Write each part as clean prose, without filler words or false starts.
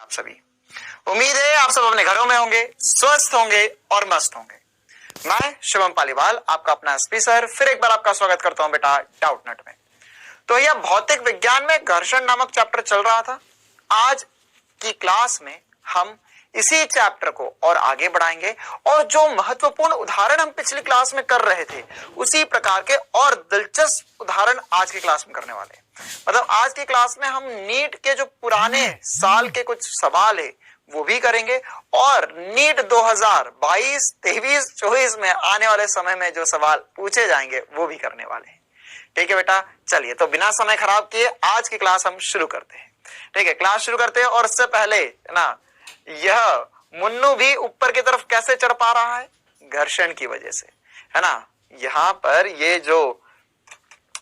आप सभी, उम्मीद है आप सब अपने घरों में होंगे, स्वस्थ होंगे और मस्त होंगे। मैं शुभम पालीवाल, आपका अपना एसपी सर, फिर एक बार आपका स्वागत करता हूं बेटा डाउट नट में। तो यह भौतिक विज्ञान में घर्षण नामक चैप्टर चल रहा था। आज की क्लास में हम इसी चैप्टर को और आगे बढ़ाएंगे और जो महत्वपूर्ण उदाहरण हम पिछली क्लास में कर रहे थे उसी प्रकार के और दिलचस्प उदाहरण आज की क्लास में करने वाले हैं। मतलब आज की क्लास में हम नीट के जो पुराने साल के कुछ सवाल है वो भी करेंगे और नीट 2022, 23, 24 में आने वाले समय में जो सवाल पूछे जाएंगे वो भी करने वाले हैं। ठीक है बेटा, चलिए तो बिना समय खराब किए आज की क्लास हम शुरू करते हैं। ठीक है, क्लास शुरू करते हैं और उससे पहले ना, यह मुन्नू भी ऊपर की तरफ कैसे चढ़ पा रहा है? घर्षण की वजह से, है ना। यहाँ पर ये जो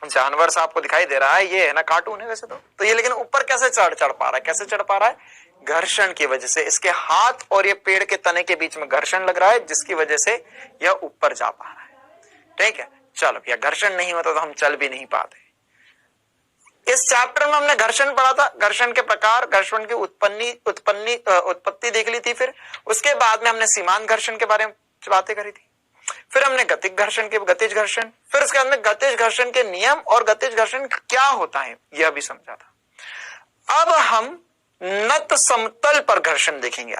जानवर सा आपको दिखाई दे रहा है ये है ना कार्टून है वैसे तो ये लेकिन ऊपर कैसे चढ़ पा रहा है? कैसे चढ़ पा रहा है? घर्षण की वजह से। इसके हाथ और ये पेड़ के तने के बीच में घर्षण लग रहा है जिसकी वजह से यह ऊपर जा पा रहा है। ठीक है, चलो भैया, घर्षण नहीं होता तो हम चल भी नहीं पाते। इस चैप्टर में हमने घर्षण पढ़ा था, घर्षण के प्रकार, घर्षण की उत्पत्ति देख ली थी। फिर उसके बाद में हमने सीमांत घर्षण के बारे में बातें करी थी। फिर हमने गतिज घर्षण, फिर उसके बाद में गतिज घर्षण के नियम और गतिज घर्षण क्या होता है यह भी समझा था। अब हम नत समतल पर घर्षण देखेंगे।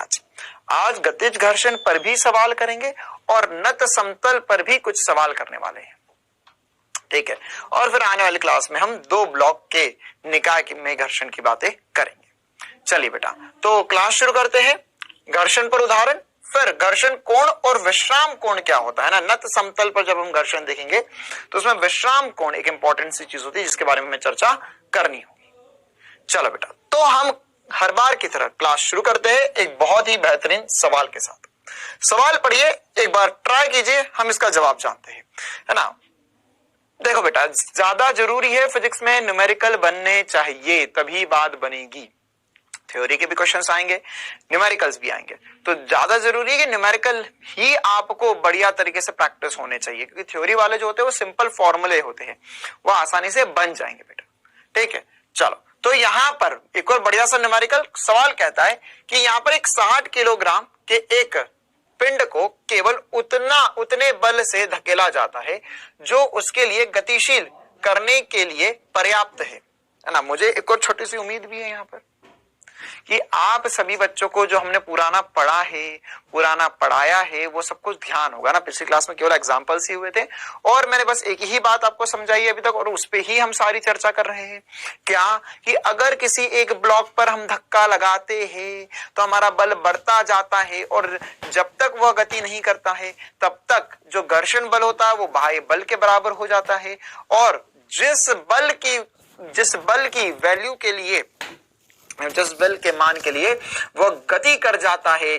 आज गतिज घर्षण पर भी सवाल करेंगे और नत समतल पर भी कुछ सवाल करने वाले हैं। ठीक है, और फिर आने वाली क्लास में हम दो ब्लॉक के निकाय में घर्षण की बातें करेंगे। चलिए बेटा, तो क्लास शुरू करते हैं। घर्षण पर उदाहरण, फिर घर्षण कोण और विश्राम कोण क्या होता है ना। नत समतल पर जब हम घर्षण देखेंगे तो उसमें विश्राम कोण एक इंपॉर्टेंट सी चीज होती है जिसके बारे में हमें चर्चा करनी होगी। चलो बेटा, तो हम हर बार की तरह क्लास शुरू करते हैं एक बहुत ही बेहतरीन सवाल के साथ। सवाल पढ़िए, एक बार ट्राई कीजिए, हम इसका जवाब जानते हैं, है ना। देखो बेटा, ज्यादा जरूरी है फिजिक्स में न्यूमेरिकल बनने चाहिए तभी बात बनेगी। थ्योरी के भी क्वेश्चंस आएंगे, न्यूमेरिकल्स भी आएंगे, तो ज्यादा जरूरी है कि न्यूमेरिकल ही आपको बढ़िया तरीके से प्रैक्टिस होने चाहिए, क्योंकि थ्योरी वाले जो होते हैं वो सिंपल फॉर्मूले होते हैं, वो आसानी से बन जाएंगे बेटा। ठीक है, चलो तो यहां पर एक और बढ़िया सा न्यूमेरिकल सवाल कहता है कि यहां पर एक 60 किलोग्राम के एक पिंड को केवल उतने बल से धकेला जाता है जो उसके लिए गतिशील करने के लिए पर्याप्त है ना। मुझे एक और छोटी सी उम्मीद भी है यहाँ पर कि आप सभी बच्चों को जो हमने पुराना पढ़ा है, पुराना पढ़ाया है, वो सब कुछ ध्यान होगा ना। पिछली क्लास में केवल एग्जांपल्स ही हुए थे और मैंने बस एक ही बात आपको समझाई है अभी तक और उस पे ही हम सारी चर्चा कर रहे हैं। क्या कि अगर किसी एक ब्लॉक पर हम धक्का लगाते हैं तो हमारा बल बढ़ता जाता है और जब तक वह गति नहीं करता है तब तक जो घर्षण बल होता है वो बाह्य बल के बराबर हो जाता है और जिस बल की वैल्यू के लिए, जिस बल के मान के लिए वह गति कर जाता है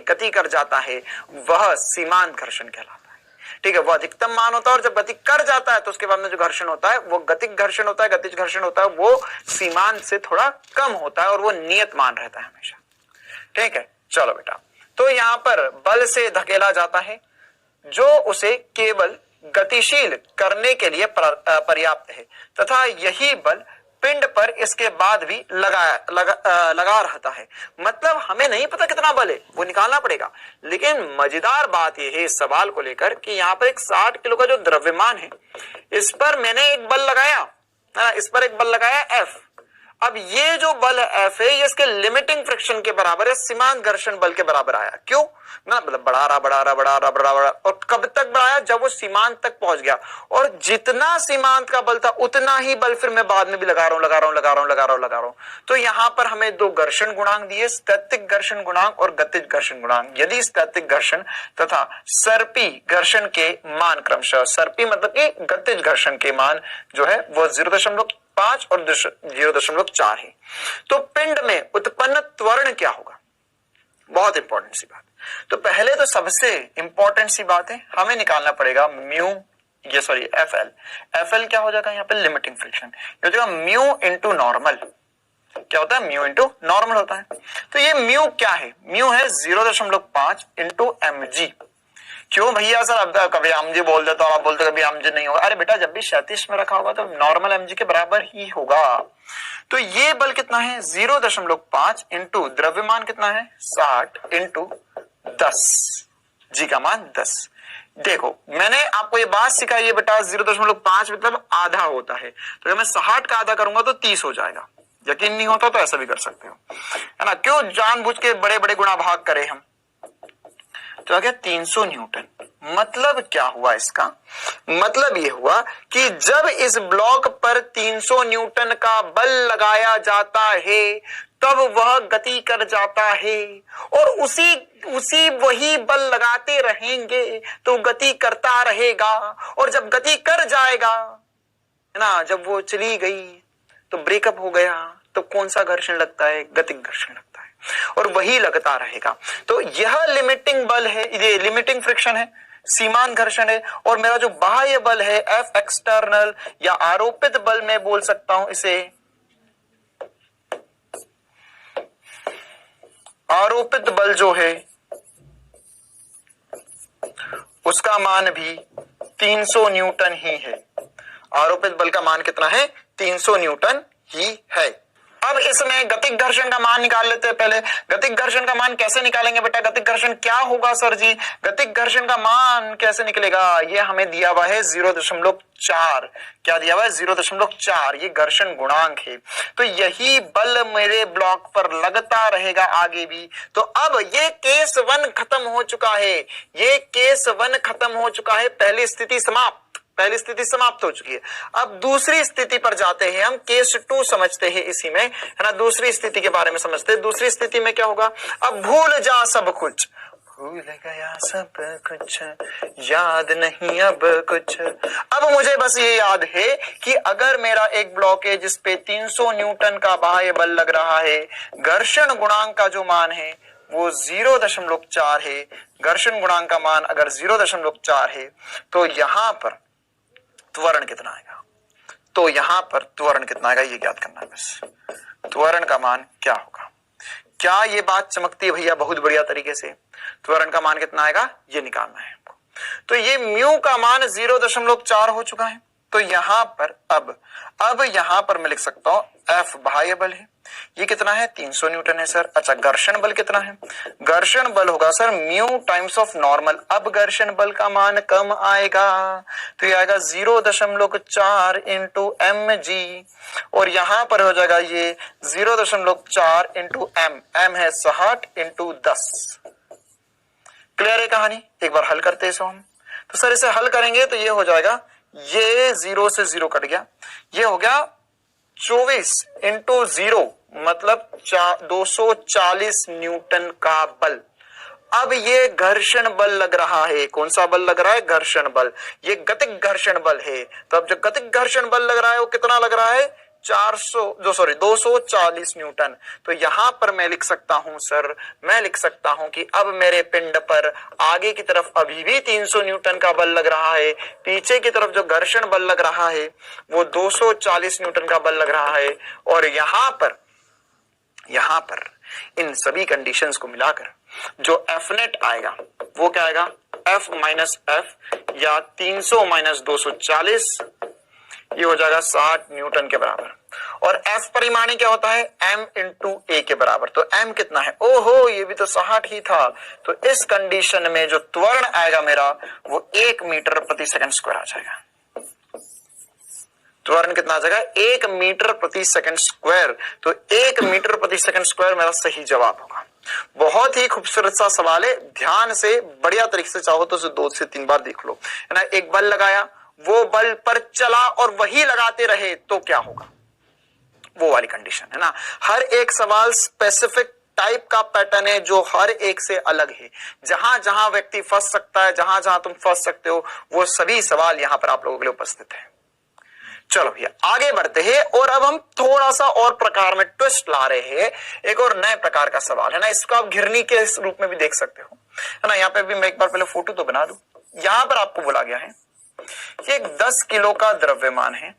वह सीमांत घर्षण कहलाता है। ठीक है, वह अधिकतम मान होता है और जब गति कर जाता है तो उसके बाद में जो घर्षण होता है वो गतिज घर्षण होता है, वो सीमांत से थोड़ा कम होता है और वो नियत मान रहता है हमेशा। ठीक है, चलो बेटा, तो यहां पर बल से धकेला जाता है जो उसे केवल गतिशील करने के लिए पर्याप्त है तथा यही बल पिंड पर इसके बाद भी लगा रहता है। मतलब हमें नहीं पता कितना बल है, वो निकालना पड़ेगा। लेकिन मजेदार बात यह है इस सवाल को लेकर कि यहाँ पर एक 60 किलो का जो द्रव्यमान है इस पर मैंने एक बल लगाया, इस पर एक बल लगाया F। अब ये जो बल F है ये इसके लिमिटिंग फ्रिक्शन के बराबर है, सीमांत घर्षण बल के बराबर आया। क्यों? मतलब बढ़ा रहा और कब तक बढ़ाया? जब वो सीमांत तक पहुंच गया और जितना सीमांत का बल था उतना ही बल फिर मैं बाद में भी लगा रहा हूं। तो यहां पर हमें दो घर्षण गुणांक दिए, स्थैतिक घर्षण गुणांक और गतिज घर्षण गुणांक। यदि स्थैतिक घर्षण तथा सर्पी घर्षण के मान क्रमशः, सर्पी मतलब कि गतिज घर्षण के मान जो है वो 0.5 और 0.4 है, तो पिंड में उत्पन्न त्वरण क्या होगा? बहुत इंपॉर्टेंट सी बात। तो पहले तो सबसे इंपॉर्टेंट सी बात है, हमें निकालना पड़ेगा एफएल क्या हो जाएगा यहाँ पे? Limiting friction. हो जाएगा म्यू इंटू नॉर्मल। क्या होता है? म्यू इंटू नॉर्मल होता है। तो ये म्यू क्या है? म्यू है 0.5 इंटू mg। क्यों भैया सर, अब कभी mg बोल देते हो आप, बोलते कभी mg नहीं होगा। अरे बेटा जब भी 36 में रखा होगा तो नॉर्मल mg के बराबर ही होगा। तो ये बल कितना है 0.5 इंटू द्रव्यमान कितना है 60 इंटू 10, जी का मान 10। देखो मैंने आपको ये बात सिखाई है बेटा 0.5 मतलब आधा होता है, तो अगर मैं 60 का आधा करूंगा तो 30 हो जाएगा। यकीन नहीं होता तो ऐसा भी कर सकते हो, है ना। क्यों जानबूझ के बड़े बड़े गुणा भाग करें हम। तो आ गया 300 न्यूटन। मतलब क्या हुआ इसका, मतलब ये हुआ कि जब इस ब्लॉक पर 300 न्यूटन का बल लगाया जाता है तब वह गति कर जाता है, और उसी वही बल लगाते रहेंगे तो गति करता रहेगा। और जब गति कर जाएगा, है ना, जब वो चली गई तो ब्रेकअप हो गया, तो कौन सा घर्षण लगता है, गतिक घर्षण लगता है, और वही लगता रहेगा। तो यह लिमिटिंग बल है, ये लिमिटिंग फ्रिक्शन है, सीमांत घर्षण है। और मेरा जो बाह्य बल है F एक्सटर्नल या आरोपित बल मैं बोल सकता हूं इसे, आरोपित बल जो है उसका मान भी 300 न्यूटन ही है। आरोपित बल का मान कितना है 300 न्यूटन ही है। अब इसमें गतिक घर्षण का मान निकाल लेते हैं। पहले गतिक घर्षण का मान कैसे निकालेंगे बेटा, गतिक घर्षण क्या होगा सर जी, गतिक घर्षण का मान कैसे निकलेगा, ये हमें दिया हुआ है 0.4। क्या दिया हुआ है 0.4, ये घर्षण गुणांक है। तो यही बल मेरे ब्लॉक पर लगता रहेगा आगे भी। तो अब ये केस 1 खत्म हो चुका है, ये केस 1 खत्म हो चुका है, पहली स्थिति समाप्त, पहली स्थिति समाप्त हो चुकी है। अब दूसरी स्थिति पर जाते हैं हम, केस 2 समझते हैं इसी में, है ना। दूसरी स्थिति के बारे में समझते हैं। दूसरी स्थिति में क्या होगा, अब भूल जा सब कुछ, भूल गया सब कुछ, याद नहीं अब कुछ। अब मुझे बस ये याद है कि अगर मेरा एक ब्लॉक है जिसपे 300 न्यूटन का बाह्य बल लग रहा है, घर्षण गुणांक का जो मान है वो 0.4 है। घर्षण गुणांक का मान अगर 0.4 है तो यहां पर त्वरण कितना आएगा, तो यहां पर त्वरण कितना आएगा ये ज्ञात करना है बस। त्वरण का मान क्या होगा, क्या ये बात चमकती है भैया बहुत बढ़िया तरीके से। त्वरण का मान कितना आएगा ये निकालना है हमको। तो ये म्यू का मान 0.4 हो चुका है। तो यहां पर अब यहां पर मैं लिख सकता हूं F बाह्य बल है, ये कितना है 300 न्यूटन है सर। अच्छा घर्षण बल कितना है, घर्षण बल होगा sir mu times of normal. अब घर्षण बल का मान कम आएगा, तो ये आएगा 0.4 इंटू mg, और यहां पर हो जाएगा ये 0.4 इंटू m है 60 इंटू 10। क्लियर है कहानी, एक बार हल करते हैं इसको हम। तो सर इसे हल करेंगे तो ये हो जाएगा, ये 0 से 0 कट गया, ये हो गया 24 इंटू 0 मतलब 240 न्यूटन का बल। अब ये घर्षण बल लग रहा है, कौन सा बल लग रहा है, घर्षण बल, ये गतिक घर्षण बल है। तो अब जो गतिक घर्षण बल लग रहा है वो कितना लग रहा है 240 न्यूटन। तो यहां पर मैं लिख सकता हूं सर, मैं लिख सकता हूं कि अब मेरे पिंड पर आगे की तरफ अभी भी 300 न्यूटन का बल लग रहा है, पीछे की तरफ जो घर्षण बल लग रहा है वो 240 न्यूटन का बल लग रहा है। और यहां पर इन सभी कंडीशंस को मिलाकर जो एफ नेट आएगा वो क्या आएगा, F माइनस एफ या 300 माइनस 240, ये हो जाएगा 60 न्यूटन के बराबर। और F परिमाणी क्या होता है m इंटू ए के बराबर। तो m कितना है, ओहो ये भी तो 60 ही था। तो इस कंडीशन में जो त्वरण आएगा मेरा वो 1 मीटर प्रति सेकंड स्क्वायर आ जाएगा। त्वरण कितना आ जाएगा 1 मीटर प्रति सेकंड स्क्वायर। तो 1 मीटर प्रति सेकंड स्क्वायर मेरा सही जवाब होगा। बहुत ही खूबसूरत सा सवाल है, ध्यान से बढ़िया तरीके से चाहो तो उसे 2 से 3 बार देख लो, है ना। एक बल लगाया, वो बल पर चला और वही लगाते रहे तो क्या होगा, वो वाली कंडीशन, है ना। हर एक सवाल स्पेसिफिक टाइप का पैटर्न है जो हर एक से अलग है। जहां जहां व्यक्ति फंस सकता है, जहां जहां तुम फंस सकते हो, वो सभी सवाल यहां पर आप लोगों के लिए उपस्थित है। चलो भैया आगे बढ़ते हैं, और अब हम थोड़ा सा और प्रकार में ट्विस्ट ला रहे हैं, एक और नए प्रकार का सवाल, है ना। इसको आप घिरनी के इस रूप में भी देख सकते हो, है ना। यहाँ पे भी मैं एक बार पहले फोटो तो बना दूं। यहां पर आपको बोला गया है कि एक 10 किलो का द्रव्यमान है,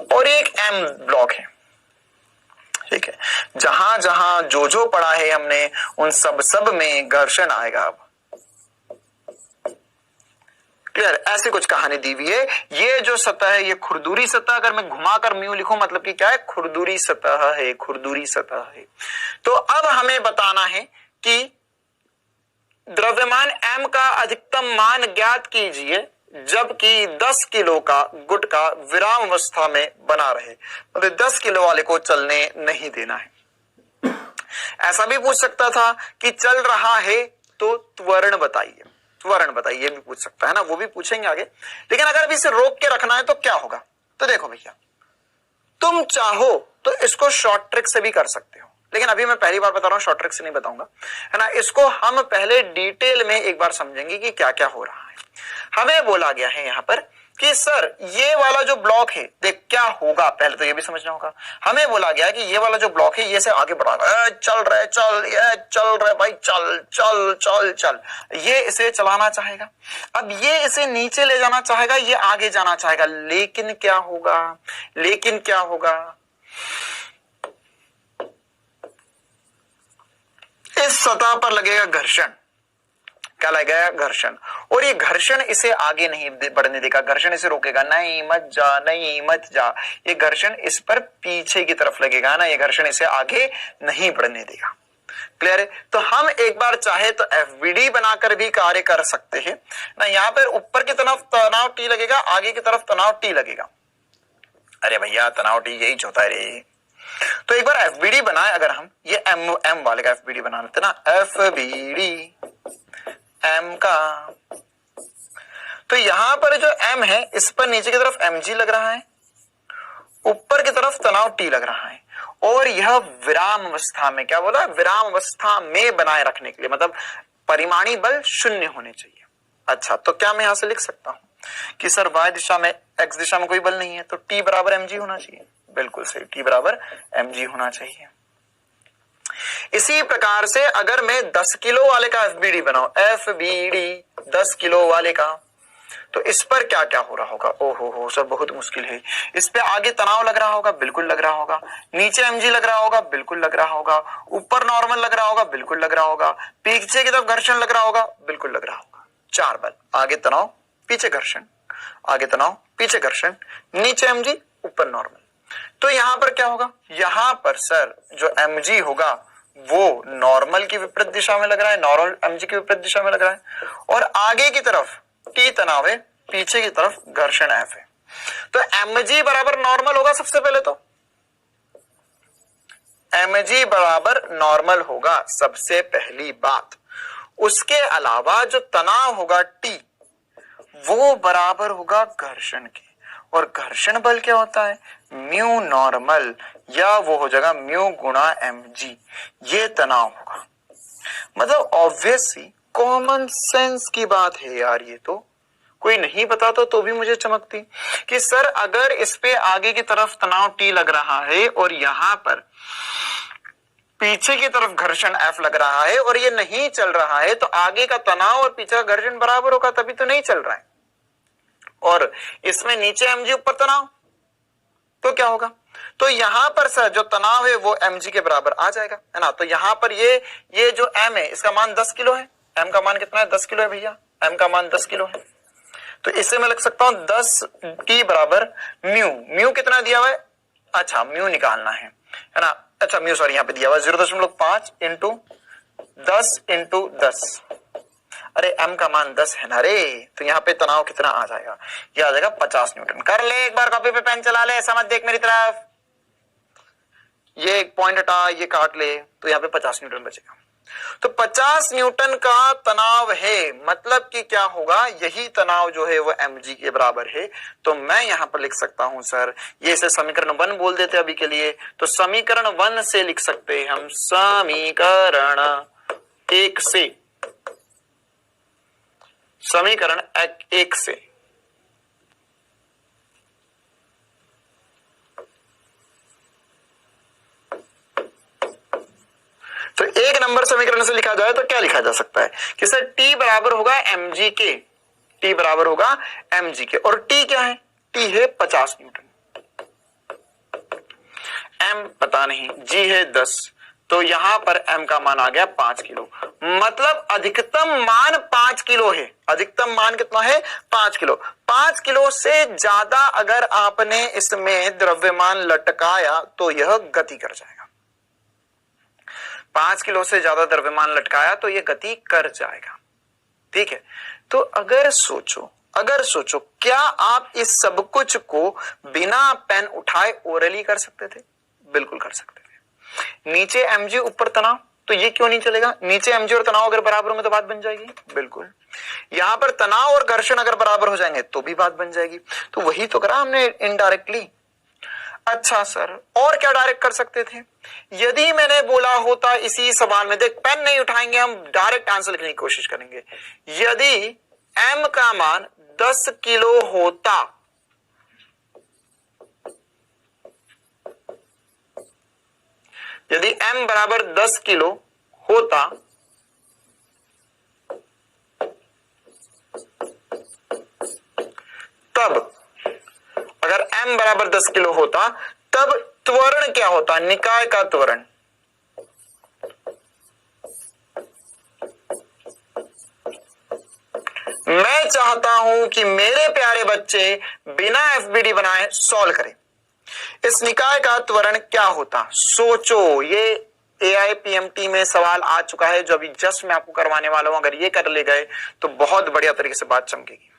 और एक M ब्लॉक है। जहां जहां जो पढ़ा है हमने उन सब में घर्षण आएगा। अब क्लियर, ऐसी कुछ कहानी दी हुई है। ये जो सतह है ये खुरदुरी सतह, अगर मैं घुमाकर म्यू लिखूं मतलब कि क्या है, खुरदुरी सतह है, खुरदुरी सतह है। तो अब हमें बताना है कि द्रव्यमान m का अधिकतम मान ज्ञात कीजिए जबकि 10 किलो का गुटका विराम अवस्था में बना रहे, मतलब 10 किलो वाले को चलने नहीं देना है। ऐसा भी पूछ सकता था कि चल रहा है तो त्वरण बताइए, त्वरण बताइए, ये भी पूछ सकता है ना, वो भी पूछेंगे आगे। लेकिन अगर अभी इसे रोक के रखना है तो क्या होगा, तो देखो भैया, तुम चाहो तो इसको शॉर्ट ट्रिक से भी कर सकते हो, लेकिन अभी मैं पहली बार बता रहा हूं, शॉर्ट ट्रिक से नहीं बताऊंगा, है ना। इसको हम पहले डिटेल में एक बार समझेंगे कि क्या क्या हो रहा है। हमें बोला गया है यहां पर कि सर ये वाला जो ब्लॉक है, देख क्या होगा, पहले तो ये भी समझना होगा। हमें बोला गया कि ये वाला जो ब्लॉक है ये से आगे बढ़ा रहा है, चल रहा है, चल, ये चल रहा है भाई, चल चल चल चल, ये इसे चलाना चाहेगा। अब ये इसे नीचे ले जाना चाहेगा, ये आगे जाना चाहेगा, लेकिन क्या होगा, लेकिन क्या होगा, इस सतह पर लगेगा घर्षण। क्या लगेगा, घर्षण, और ये घर्षण इसे आगे नहीं बढ़ने देगा, घर्षण इसे रोकेगा, नहीं मत जा, नहीं मत जा, ये घर्षण इस पर पीछे की तरफ लगेगा ना, ये घर्षण इसे आगे नहीं बढ़ने देगा। क्लियर है। तो हम एक बार चाहे तो एफबीडी बनाकर भी कार्य कर सकते हैं ना। यहाँ पर ऊपर की तरफ तनाव टी लगेगा, आगे की तरफ तनाव टी लगेगा। अरे भैया तनाव टी यही होता है रे। तो एक बार एफबीडी बनाए, अगर हम ये एम वाले का एफबीडी बना लेते ना, एफबीडी एम का, तो यहां पर जो एम है इस पर नीचे की तरफ mg लग रहा है, ऊपर की तरफ तनाव टी लग रहा है, और यह विराम अवस्था में, क्या बोला, विराम अवस्था में बनाए रखने के लिए, मतलब परिमाणी बल शून्य होने चाहिए। अच्छा, तो क्या मैं यहां से लिख सकता हूं कि सर y दिशा में, x दिशा में कोई बल नहीं है, तो t बराबर mg होना चाहिए। बिल्कुल सही, t बराबर mg होना चाहिए। इसी प्रकार से अगर मैं 10 किलो वाले का एफबीडी बनाऊं, एफबीडी 10 किलो वाले का, तो इस पर क्या क्या हो रहा होगा, ओहो सर बहुत मुश्किल है। इस पे आगे तनाव लग रहा होगा, बिल्कुल लग रहा होगा, नीचे mg लग रहा होगा, बिल्कुल लग रहा होगा, ऊपर नॉर्मल लग रहा होगा, बिल्कुल लग रहा होगा, पीछे की तरफ घर्षण लग रहा होगा, बिल्कुल लग रहा होगा। 4 बल, आगे तनाव, पीछे घर्षण, आगे तनाव, पीछे घर्षण, नीचे mg, ऊपर नॉर्मल। तो यहां पर क्या होगा, यहां पर सर जो mg होगा वो नॉर्मल की विपरीत दिशा में लग रहा है, नॉर्मल mg की विपरीत दिशा में लग रहा है, और आगे की तरफ t तनाव है, पीछे की तरफ घर्षण f है। तो mg बराबर नॉर्मल होगा, सबसे पहले तो mg बराबर नॉर्मल होगा सबसे पहली बात। उसके अलावा जो तनाव होगा t वो बराबर होगा घर्षण के, और घर्षण बल क्या होता है, म्यू नॉर्मल, या वो हो जाएगा म्यू गुणा mg, ये तनाव होगा। मतलब ऑब्वियसली कॉमन सेंस की बात है यार, ये तो कोई नहीं बताता तो भी मुझे चमकती कि सर अगर इस पे आगे की तरफ तनाव t लग रहा है और यहां पर पीछे की तरफ घर्षण f लग रहा है और ये नहीं चल रहा है, तो आगे का तनाव और पीछे का घर्षण बराबर होगा, तभी तो नहीं चल रहा है। और इसमें नीचे mg ऊपर तनाव, तो क्या होगा, तो यहां पर सर जो तनाव है वो mg के बराबर आ जाएगा, है ना। तो यहां पर ये जो m है इसका मान 10 किलो है, m का मान कितना है, 10 किलो है भैया, m का मान 10 किलो है। तो इससे मैं लिख सकता हूं 10 t बराबर म्यू कितना दिया हुआ है, अच्छा म्यू निकालना है ना। अच्छा म्यू सॉरी यहाँ पे दिया हुआ 0.5 इंटू 10 इंटू 10, अरे m का मान 10 है ना रे, तो यहाँ पे तनाव कितना आ जाएगा, ये आ जाएगा 50 न्यूटन। कर ले एक बार, कॉपी पे पेन चला ले, ऐसा मत देख मेरी तरफ, ये एक पॉइंट हटा, ये काट ले, तो यहाँ पे 50 न्यूटन बचेगा। तो 50 न्यूटन का तनाव है, मतलब कि क्या होगा, यही तनाव जो है वो mg के बराबर है। तो मैं यहां पर लिख सकता हूं सर, ये इसे समीकरण 1 बोल देते अभी के लिए, तो समीकरण 1 से लिख सकते हैं हम, समीकरण 1 से, समीकरण 1 से तो 1 नंबर समीकरण से लिखा जाए तो क्या लिखा जा सकता है कि सर t बराबर होगा mg के, t बराबर होगा mg के, और t क्या है, t है 50 न्यूटन। m पता नहीं, g है 10, तो यहां पर m का मान आ गया 5 किलो। मतलब अधिकतम मान 5 किलो है। अधिकतम मान कितना है? 5 किलो। 5 किलो से ज्यादा अगर आपने इसमें द्रव्यमान लटकाया तो यह गति कर जाएगा। 5 किलो से ज्यादा द्रव्यमान लटकाया तो यह गति कर जाएगा। ठीक है, तो अगर सोचो क्या आप इस सब कुछ को बिना पेन उठाए ओरली कर सकते थे? बिल्कुल कर सकते थे। नीचे mg ऊपर तनाव, तो ये क्यों नहीं चलेगा? नीचे mg और तनाव अगर बराबर होंगे तो बात बन जाएगी। बिल्कुल। यहां पर तनाव और घर्षण अगर बराबर हो जाएंगे तो भी बात बन जाएगी। तो वही तो करा हमने इनडायरेक्टली। अच्छा सर, और क्या डायरेक्ट कर सकते थे? यदि मैंने बोला होता इसी सवाल में, देख पेन नहीं उठाएंगे, हम डायरेक्ट आंसर लिखने की कोशिश करेंगे। यदि m का मान 10 किलो होता, यदि m बराबर 10 किलो होता तब, अगर m बराबर 10 किलो होता तब त्वरण क्या होता? निकाय का त्वरण। मैं चाहता हूं कि मेरे प्यारे बच्चे बिना एफबीडी बनाए सॉल्व करें। इस निकाय का त्वरण क्या होता? सोचो, ये एआईपीएमटी में सवाल आ चुका है जो अभी जस्ट मैं आपको करवाने वाला हूं। अगर ये कर ले गए तो बहुत बढ़िया तरीके से बात चमकेगी।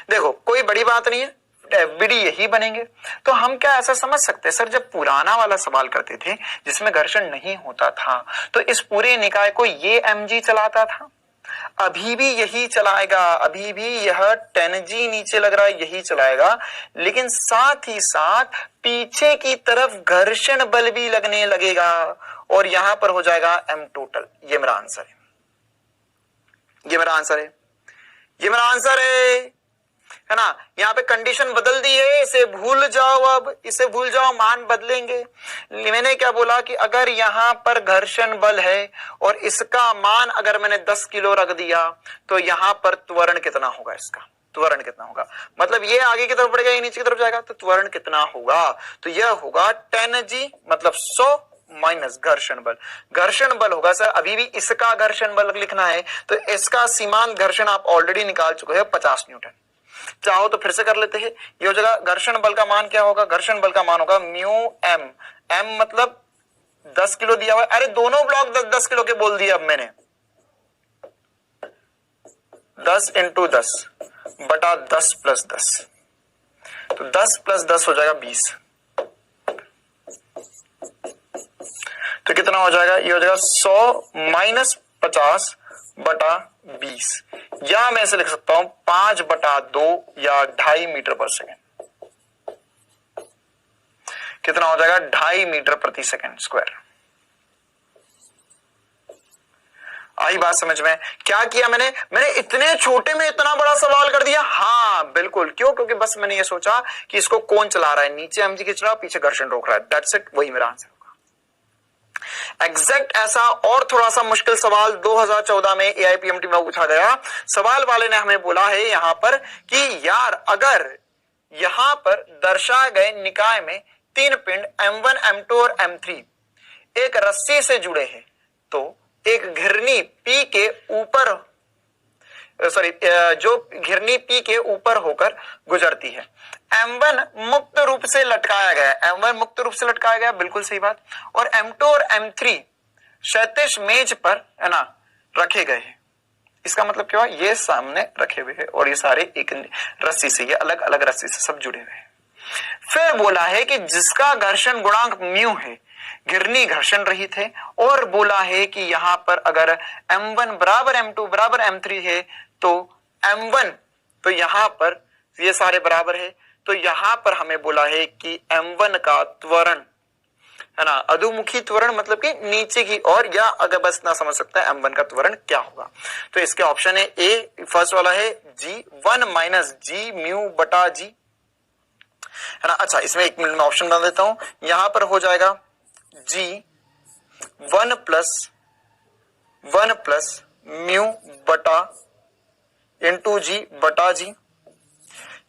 देखो, कोई बड़ी बात नहीं है, एफबीडी यही बनेंगे। तो हम क्या ऐसा समझ सकते हैं, सर जब पुराना वाला सवाल करते थे जिसमें घर्षण नहीं होता था तो इस पूरे निकाय को ये mg चलाता था, अभी भी यही चलाएगा, अभी भी यह 10g नीचे लग रहा है यही चलाएगा, लेकिन साथ ही साथ पीछे की तरफ घर्षण बल भी लगने लगेगा और यहां पर हो जाएगा m टोटल। ये मेरा आंसर है, ये मेरा आंसर है, ये मेरा आंसर है ना। यहां पे कंडीशन बदल दी है, इसे भूल जाओ, अब इसे भूल जाओ, मान बदलेंगे। मैंने क्या बोला कि अगर यहां पर घर्षण बल है और इसका मान अगर मैंने 10 किलो रख दिया तो यहां पर त्वरण कितना होगा? इसका त्वरण कितना होगा? मतलब ये आगे की तरफ बढ़ेगा, ये नीचे की तरफ जाएगा, तो त्वरण कितना होगा? तो यह होगा 10g, मतलब 100 माइनस घर्षण बल। घर्षण बल होगा सर, अभी भी इसका घर्षण बल लिखना है तो इसका सीमांत घर्षण आप ऑलरेडी निकाल चुके हैं 50 न्यूटन। चाहो तो फिर से कर लेते हैं। ये हो जाएगा घर्षण बल का मान क्या होगा? घर्षण बल का मान होगा म्यू एम। एम मतलब 10 किलो दिया हुआ है। अरे दोनों ब्लॉक 10-10 किलो के बोल दिए। अब मैंने 10 इंटू 10 बटा 10 प्लस 10, तो 10 प्लस 10 हो जाएगा 20। तो कितना हो जाएगा? ये हो जाएगा 100 माइनस 50 बटा 20, या मैं इसे लिख सकता हूं 5 बटा 2 या 2.5 मीटर पर सेकेंड। कितना हो जाएगा? 2.5 मीटर प्रति सेकेंड स्क्वायर। आई बात समझ में? क्या किया मैंने इतने छोटे में इतना बड़ा सवाल कर दिया। हाँ बिल्कुल, क्यों? क्योंकि बस मैंने ये सोचा कि इसको कौन चला रहा है, नीचे mg खींच रहा है, पीछे घर्षण रोक रहा है। दैट्स इट, वही मेरा आंसर। एग्जैक्ट ऐसा और थोड़ा सा मुश्किल सवाल 2014 में एआईपीएमटी में पूछा गया। सवाल वाले ने हमें बोला है यहां पर कि यार अगर यहां पर दर्शाए गए निकाय में 3 पिंड M1, M2 और M3 एक रस्सी से जुड़े हैं तो एक घिरनी P के ऊपर, जो घिरनी P के ऊपर होकर गुजरती है। M1 मुक्त रूप से लटकाया गया, M1 मुक्त रूप से लटकाया गया, बिल्कुल सही बात। और M2 और M3 क्षैतिज मेज पर है ना रखे गए हैं। इसका मतलब क्या हुआ? ये सामने रखे हुए हैं और ये सारे एक रस्सी से, ये अलग अलग रस्सी से सब जुड़े हुए हैं। फिर बोला है कि जिसका घर्षण गुणांक म्यू है, घिरनी घर्षण रहित है, और बोला है कि यहां पर अगर M1 बराबर M2 बराबर M3 है तो M1, तो यहां पर ये सारे बराबर है, तो यहां पर हमें बोला है कि M1 का त्वरण है ना, अधोमुखी त्वरण मतलब कि नीचे की ओर, या अगर बस ना समझ सकता है M1 का त्वरण क्या होगा, तो इसके ऑप्शन है ए, फर्स्ट वाला है G1 माइनस G म्यू बटा G, है ना। अच्छा, इसमें 1 मिनट में ऑप्शन बना देता हूं। यहां पर हो जाएगा G1 प्लस म्यू बटा इंटू G बटा G,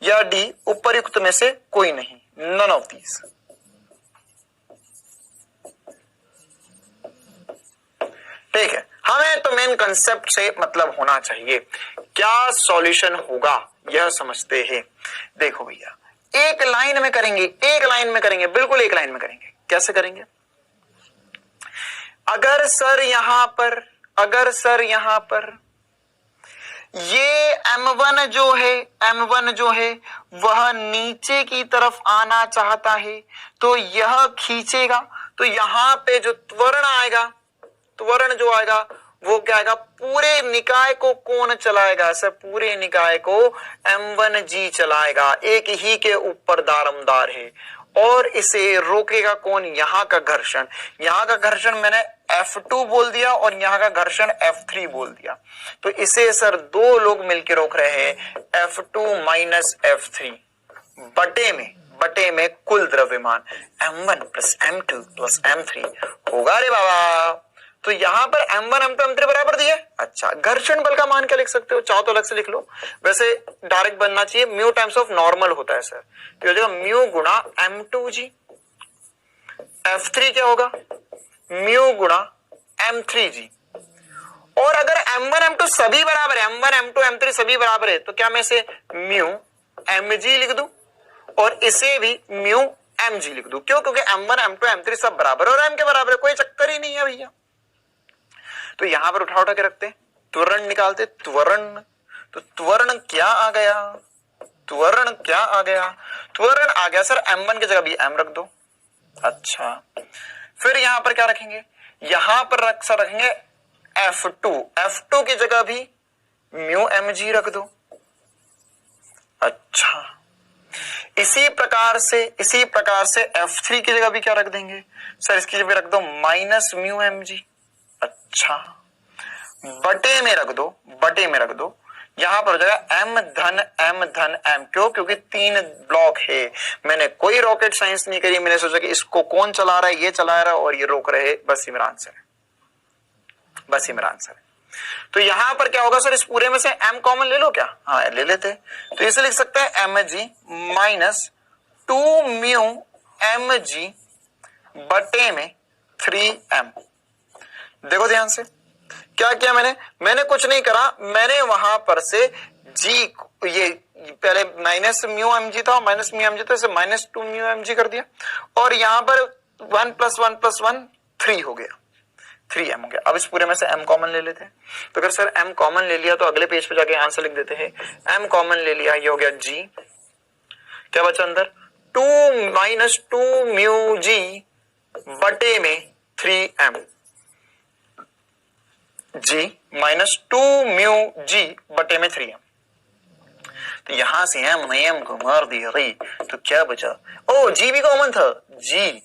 या डी उपरयुक्त में से कोई नहीं, नन ऑफ दीज। कंसेप्ट से मतलब होना चाहिए। क्या सॉल्यूशन होगा यह समझते हैं। देखो भैया, एक लाइन में करेंगे, एक लाइन में करेंगे, बिल्कुल एक लाइन में करेंगे। कैसे करेंगे? अगर सर यहां पर ये M1 जो है वह नीचे की तरफ आना चाहता है तो यह खींचेगा, तो यहां पे जो त्वरण जो आएगा वो क्या आएगा? पूरे निकाय को कौन चलाएगा सर? पूरे निकाय को M1G चलाएगा, एक ही के ऊपर दारमदार है। और इसे रोकेगा कौन? यहां का घर्षण। यहां का घर्षण मैंने F2 बोल दिया और यहां का घर्षण F3 बोल दिया, तो इसे सर दो लोग मिलकर रोक रहे हैं, F2 माइनस F3 बटे में कुल द्रव्यमान M1 plus M2 plus M3 होगा रे बाबा। तो यहां पर M1 M2 M3 बराबर दिए। अच्छा, घर्षण बल का मान क्या लिख सकते हो? चाहो तो अलग से लिख लो, वैसे डायरेक्ट बनना चाहिए, म्यू टाइम्स ऑफ नॉर्मल होता है सर, तो हो जाएगा म्यू गुणा M2G। F3 क्या होगा? म्यू गुणा M3G। और अगर M1 M2 सभी बराबर है, M1 M2 M3 सभी बराबर है, तो क्या मैं इसे म्यू Mg लिख दूं और इसे भी म्यू Mg लिख दूं? क्यों? क्योंकि M1 M2 M3 सब बराबर और M के बराबर है, कोई चक्कर ही नहीं है भैया। तो यहां पर उठा के रखते, त्वरण निकालते, त्वरण। तो त्वरण क्या आ गया? त्वरण आ गया सर M1 की जगह भी M रख दो। अच्छा, फिर यहां पर क्या रखेंगे? यहां पर रखेंगे F2 की जगह भी म्यू Mg रख दो। अच्छा, इसी प्रकार से F3 की जगह भी क्या रख देंगे सर? इसकी जगह रख दो माइनस म्यू Mg। अच्छा, बटे में रख दो, यहां पर हो जाएगा M धन M। क्यों? क्योंकि 3 ब्लॉक है। मैंने कोई रॉकेट साइंस नहीं करी, मैंने सोचा कि इसको कौन चला रहा है, ये चला रहा है और ये रोक रहे, बस ही मेरा आंसर है। तो यहां पर क्या होगा सर? इस पूरे में से M कॉमन ले लो क्या? हाँ, ले लेते। तो इसे लिख सकते हैं Mg माइनस 2 म्यू Mg बटे में 3M। देखो ध्यान से, क्या किया मैंने कुछ नहीं करा, मैंने वहां पर से G, ये पहले माइनस म्यू Mg था, माइनस म्यू Mg था, इसे माइनस 2 म्यू Mg कर दिया और यहां पर 1 प्लस 1 प्लस 1 3 हो गया, 3M हो गया। अब इस पूरे में से M कॉमन ले लेते हैं। तो अगर सर M कॉमन ले लिया तो अगले पेज पे जाके आंसर लिख देते हैं। M कॉमन ले लिया, ये हो गया G, क्या बचा अंदर? 2 माइनस 2 म्यू G बटे में 3M। G minus 2 mu G बटे में 3M। तो यहां से M ने M को मार दिया रे, तो क्या बचा? ओ, G भी कॉमन था, G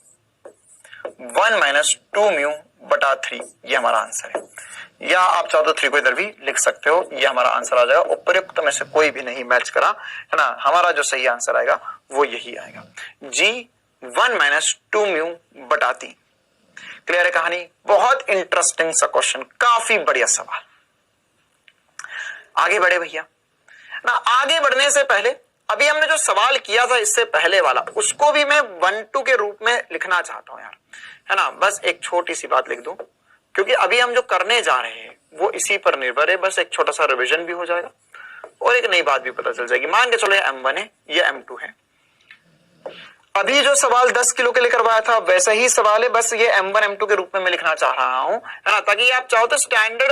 1 माइनस 2 म्यू बटा 3, ये हमारा आंसर है। या आप चाहो तो 3 को इधर भी लिख सकते हो, ये हमारा आंसर आ जाएगा। उपयुक्त में से कोई भी नहीं मैच करा, है ना? हमारा जो सही आंसर आएगा वो यही आएगा, G 1 माइनस 2 म्यू बटा 3। क्लियर है कहानी? बहुत इंटरेस्टिंग सा क्वेश्चन, काफी बढ़िया सवाल। आगे बढ़े भैया ना। आगे बढ़ने से पहले अभी हमने जो सवाल किया था इससे पहले वाला, उसको भी मैं 1-2 के रूप में लिखना चाहता हूं यार, है ना? बस एक छोटी सी बात लिख दूं, क्योंकि अभी हम जो करने जा रहे हैं वो इसी पर निर्भर है। बस एक छोटा सा रिवीजन भी हो जाएगा और एक नई बात भी पता चल जाएगी। मान के चलो ये M1 है, ये M2 है। अभी जो सवाल 10 किलो के लिए करवाया था वैसा ही सवाल है, बस ये M1 M2 के रूप में मैं लिखना चाह रहा हूं, है ना? ताकि आप चाहो तो स्टैंडर्ड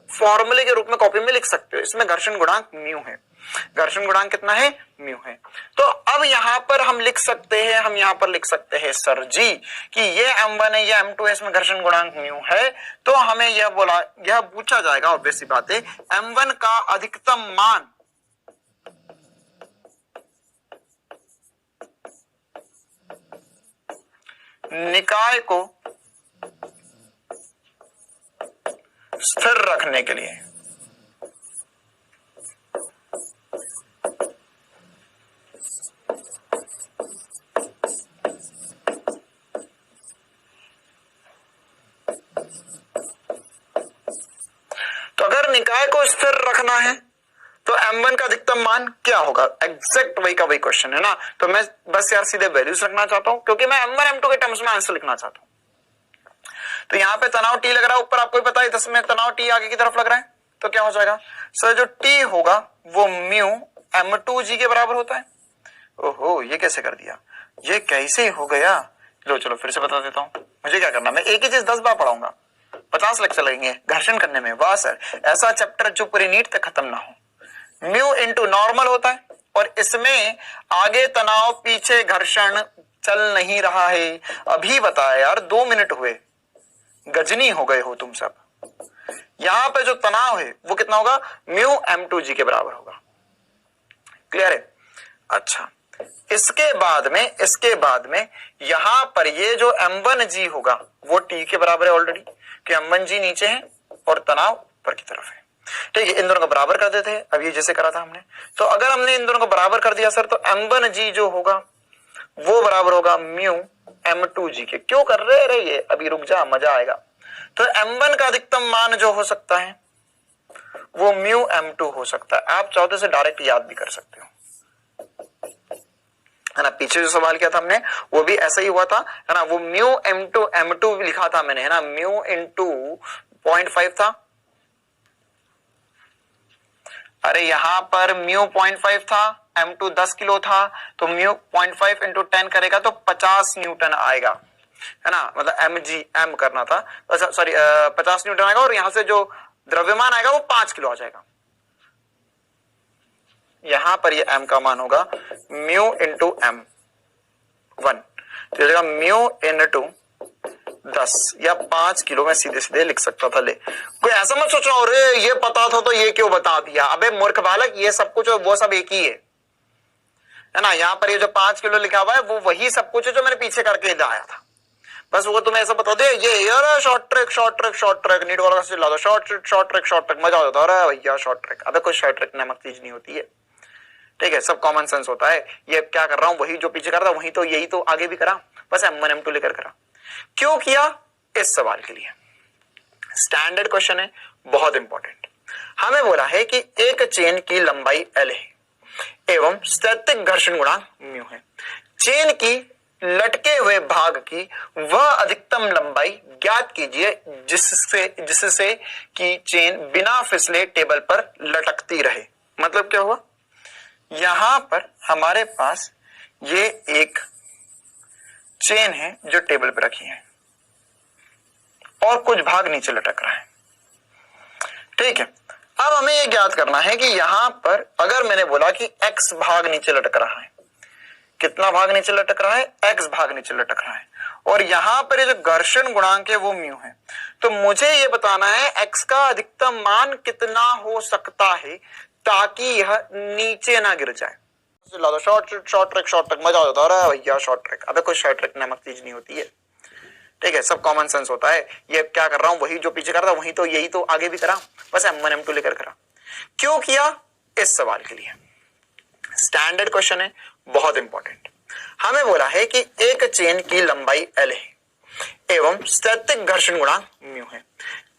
फॉर्मूले के रूप में कॉपी में लिख सकते हो। इसमें घर्षण गुणांक म्यू है, घर्षण गुणांक कितना है? म्यू है। तो अब यहां पर हम लिख सकते हैं सर जी कि ये M1 है, ये M2 है, इसमें घर्षण गुणांक म्यू है। तो हमें यह पूछा जाएगा, ऑब्वियस सी बात है, M1 का अधिकतम मान निकाय को स्थिर रखने के लिए तो अगर निकाय को स्थिर रखना है तो M1 का अधिकतम मान क्या होगा? एग्जैक्ट वही का वही क्वेश्चन है ना। तो मैं बस यार सीधे वैल्यूज रखना चाहता हूं, क्योंकि मैं M1 M2 के टर्म्स में आंसर लिखना चाहता हूं। तो यहाँ पे तनाव T लग रहा है ऊपर, आपको भी पता है 10 में तनाव T आगे की तरफ लग रहा है, तो क्या हो जाएगा सर, जो T होगा वो म्यू m2g के बराबर होता है। ओहो, ये कैसे कर दिया, ये कैसे हो गया, चलो फिर से बता देता हूं, मुझे क्या करना, मैं एक ही चीज 10 बार पढ़ाऊंगा, 50 लेक्चर लगेंगे घर्षण करने में। वाह सर, ऐसा चैप्टर जो पूरी नीट तक खत्म ना हो। म्यू इंटू नॉर्मल होता है और इसमें आगे तनाव पीछे घर्षण चल नहीं रहा है। अभी बताया यार, 2 मिनट हुए, गजनी हो गए हो तुम सब। यहां पे जो तनाव है वो कितना होगा, म्यू m2g के बराबर होगा। क्लियर है? अच्छा, इसके बाद में यहां पर ये जो m1g होगा वो T के बराबर है ऑलरेडी, कि m1g नीचे है और तनाव ऊपर की तरफ है। ठीक है, इन दोनों को बराबर कर देते हैं। अब ये जैसे करा था हमने, तो अगर हमने इन दोनों को बराबर कर दिया सर, तो m1g जो होगा वो बराबर होगा म्यू m2g के। क्यों कर रहे ये, अभी रुक जा, मजा आएगा। तो m1 का अधिकतम मान जो हो सकता है वो म्यू m2 हो सकता है। आप चाहो तो इसे डायरेक्ट याद भी कर सकते हो, है ना। पीछे जो सवाल किया था हमने वो भी ऐसा ही हुआ था, है ना। वो म्यू m2 लिखा था मैंने, है ना, म्यू इंटू 0.5 था। अरे यहां पर म्यू 0.5 था, m2 10 किलो था, तो म्यू 0.5 इंटू 10 करेगा तो 50 न्यूटन आएगा, है ना। मतलब m करना था, सॉरी 50 न्यूटन आएगा, और यहां से जो द्रव्यमान आएगा वो 5 किलो आ जाएगा। यहां पर ये m का मान होगा म्यू इंटू m1, तो म्यू इंटू 10 या 5 किलो में सीधे लिख सकता था। ले, कोई ऐसा मत सोचो अरे ये पता था तो ये क्यों बता दिया। अबे मूर्ख बालक, ये सब कुछ वो सब एक ही है ना। यहाँ पर ये जो 5 किलो लिखा हुआ है वो वही सब कुछ है जो मैंने पीछे करके लाया था, बस वो तुम्हें ऐसा बता दे। ये यार शॉर्ट ट्रैक नीट वाला से ला दो, शॉर्ट ट्रैक मजा आ जाता है। अरे भैया शॉर्ट ट्रैक, अबे कोई शॉर्ट ट्रैक नामक चीज नहीं होती है, ठीक है। सब कॉमन सेंस होता है। ये क्या कर रहा हूं, वही जो पीछे कर रहा हूं वही तो, यही तो आगे भी करा, बस m1 m2 लेकर करा। क्यों किया, इस सवाल के लिए स्टैंडर्ड क्वेश्चन है, बहुत इंपॉर्टेंट। हमें बोला है कि एक चेन की लंबाई L है एवं स्थैतिक घर्षण गुणांक म्यू है। चेन की लटके हुए भाग की वह अधिकतम लंबाई ज्ञात कीजिए जिससे कि चेन बिना फिसले टेबल पर लटकती रहे। मतलब क्या हुआ, यहां पर हमारे पास ये एक चेन है जो टेबल पर रखी है और कुछ भाग नीचे लटक रहा है, ठीक है। अब हमें यह ज्ञात करना है कि यहां पर अगर मैंने बोला कि x भाग नीचे लटक रहा है, कितना भाग नीचे लटक रहा है, x भाग नीचे लटक रहा है, और यहां पर ये जो घर्षण गुणांक है वो म्यू है, तो मुझे ये बताना है x का अधिकतम मान कितना हो सकता है ताकि यह नीचे ना गिर जाए। शॉर्ट ट्रैक मजा आता है। अरे भैया शॉर्ट ट्रैक, अबे कोई शॉर्ट ट्रैक नामक चीज नहीं होती है, ठीक है। सब कॉमन सेंस होता है। ये क्या कर रहा हूं, वही जो पीछे कर रहा हूं वही तो, यही तो आगे भी करा, बस m1 m2 लेकर करा। क्यों किया, इस सवाल के लिए स्टैंडर्ड क्वेश्चन है, बहुत इंपॉर्टेंट। हमें बोला है कि एक चेन की लंबाई L है एवं स्थैतिक घर्षण गुणांक म्यू है।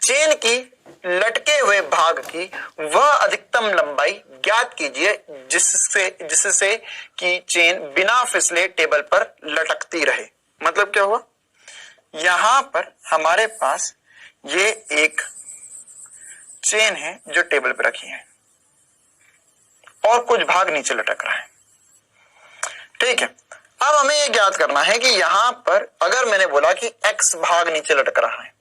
चेन की लटके हुए भाग की वह अधिकतम लंबाई ज्ञात कीजिए जिससे कि चेन बिना फिसले टेबल पर लटकती रहे। मतलब क्या हुआ, यहां पर हमारे पास ये एक चेन है जो टेबल पर रखी है और कुछ भाग नीचे लटक रहा है, ठीक है। अब हमें यह ज्ञात करना है कि यहां पर अगर मैंने बोला कि x भाग नीचे लटक रहा है,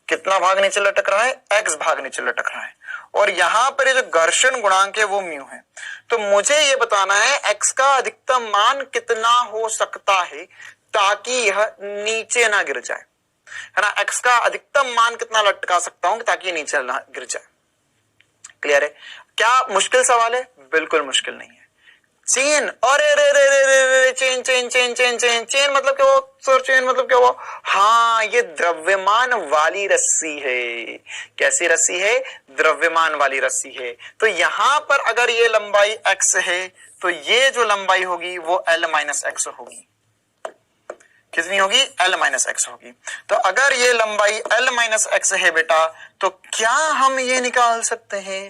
कितना भाग नीचे लटक रहा है, x भाग नीचे लटक रहा है, और यहां पर ये जो घर्षण गुणांक है वो म्यू है, तो मुझे ये बताना है x का अधिकतम मान कितना हो सकता है ताकि यह नीचे ना गिर जाए, है ना। x का अधिकतम मान कितना लटका सकता हूं ताकि नीचे ना गिर जाए। क्लियर है? क्या मुश्किल सवाल है? बिल्कुल मुश्किल नहीं है। चेन, अरे रे रे रे रे रे chain chain chain chain chain chain मतलब क्या हुआ सर, चेन मतलब क्या हुआ, हाँ ये द्रव्यमान वाली रस्सी है। कैसी रस्सी है, द्रव्यमान वाली रस्सी है। तो यहां पर अगर ये लंबाई x है तो ये जो लंबाई होगी वो L माइनस एक्स होगी। कितनी होगी, L माइनस एक्स होगी। तो अगर ये लंबाई L माइनस एक्स है बेटा, तो क्या हम ये निकाल सकते हैं,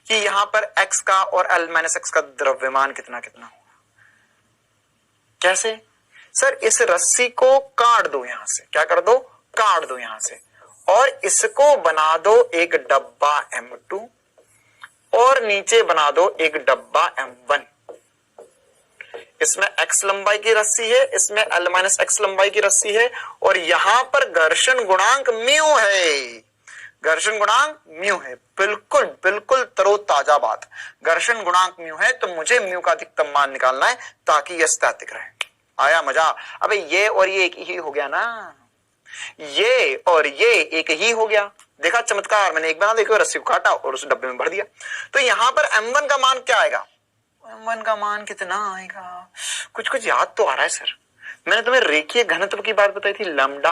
कि यहां पर x का और L माइनस एक्स का द्रव्यमान कितना कितना होगा। कैसे, सर इस रस्सी को काट दो यहां से, क्या कर दो, काट दो यहां से, और इसको बना दो एक डब्बा M2 और नीचे बना दो एक डब्बा M1। इसमें x लंबाई की रस्सी है, इसमें L माइनस x लंबाई की रस्सी है, और यहां पर घर्षण गुणांक म्यू है, घर्षण गुणांक म्यू है। बिल्कुल बिल्कुल तरोताजा बात, घर्षण गुणांक म्यू है तो मुझे म्यू का अधिकतम मान निकालना है ताकि यह स्टैटिक रहे। आया मजा? अबे ये और ये एक ही हो गया ना, ये और ये एक ही हो गया। देखा चमत्कार, मैंने एक बना देखो रस्सी को काटा और उस डब्बे में भर दिया। तो यहां पर M1 का मान क्या आएगा, M1 का मान कितना आएगा, कुछ कुछ याद तो आ रहा है सर। मैंने तुम्हें रेखीय घनत्व की बात बताई थी, लैम्डा,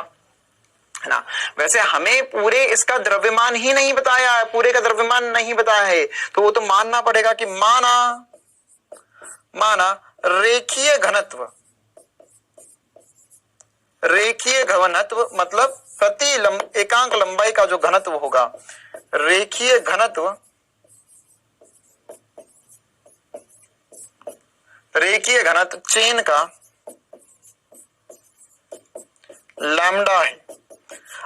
है ना। वैसे हमें पूरे इसका द्रव्यमान ही नहीं बताया है, पूरे का द्रव्यमान नहीं बताया है, तो वो तो मानना पड़ेगा कि माना रेखीय घनत्व, रेखीय घनत्व मतलब प्रति एकांक लंबाई का जो घनत्व होगा, रेखीय घनत्व, रेखीय घनत्व चेन का लैम्डा है।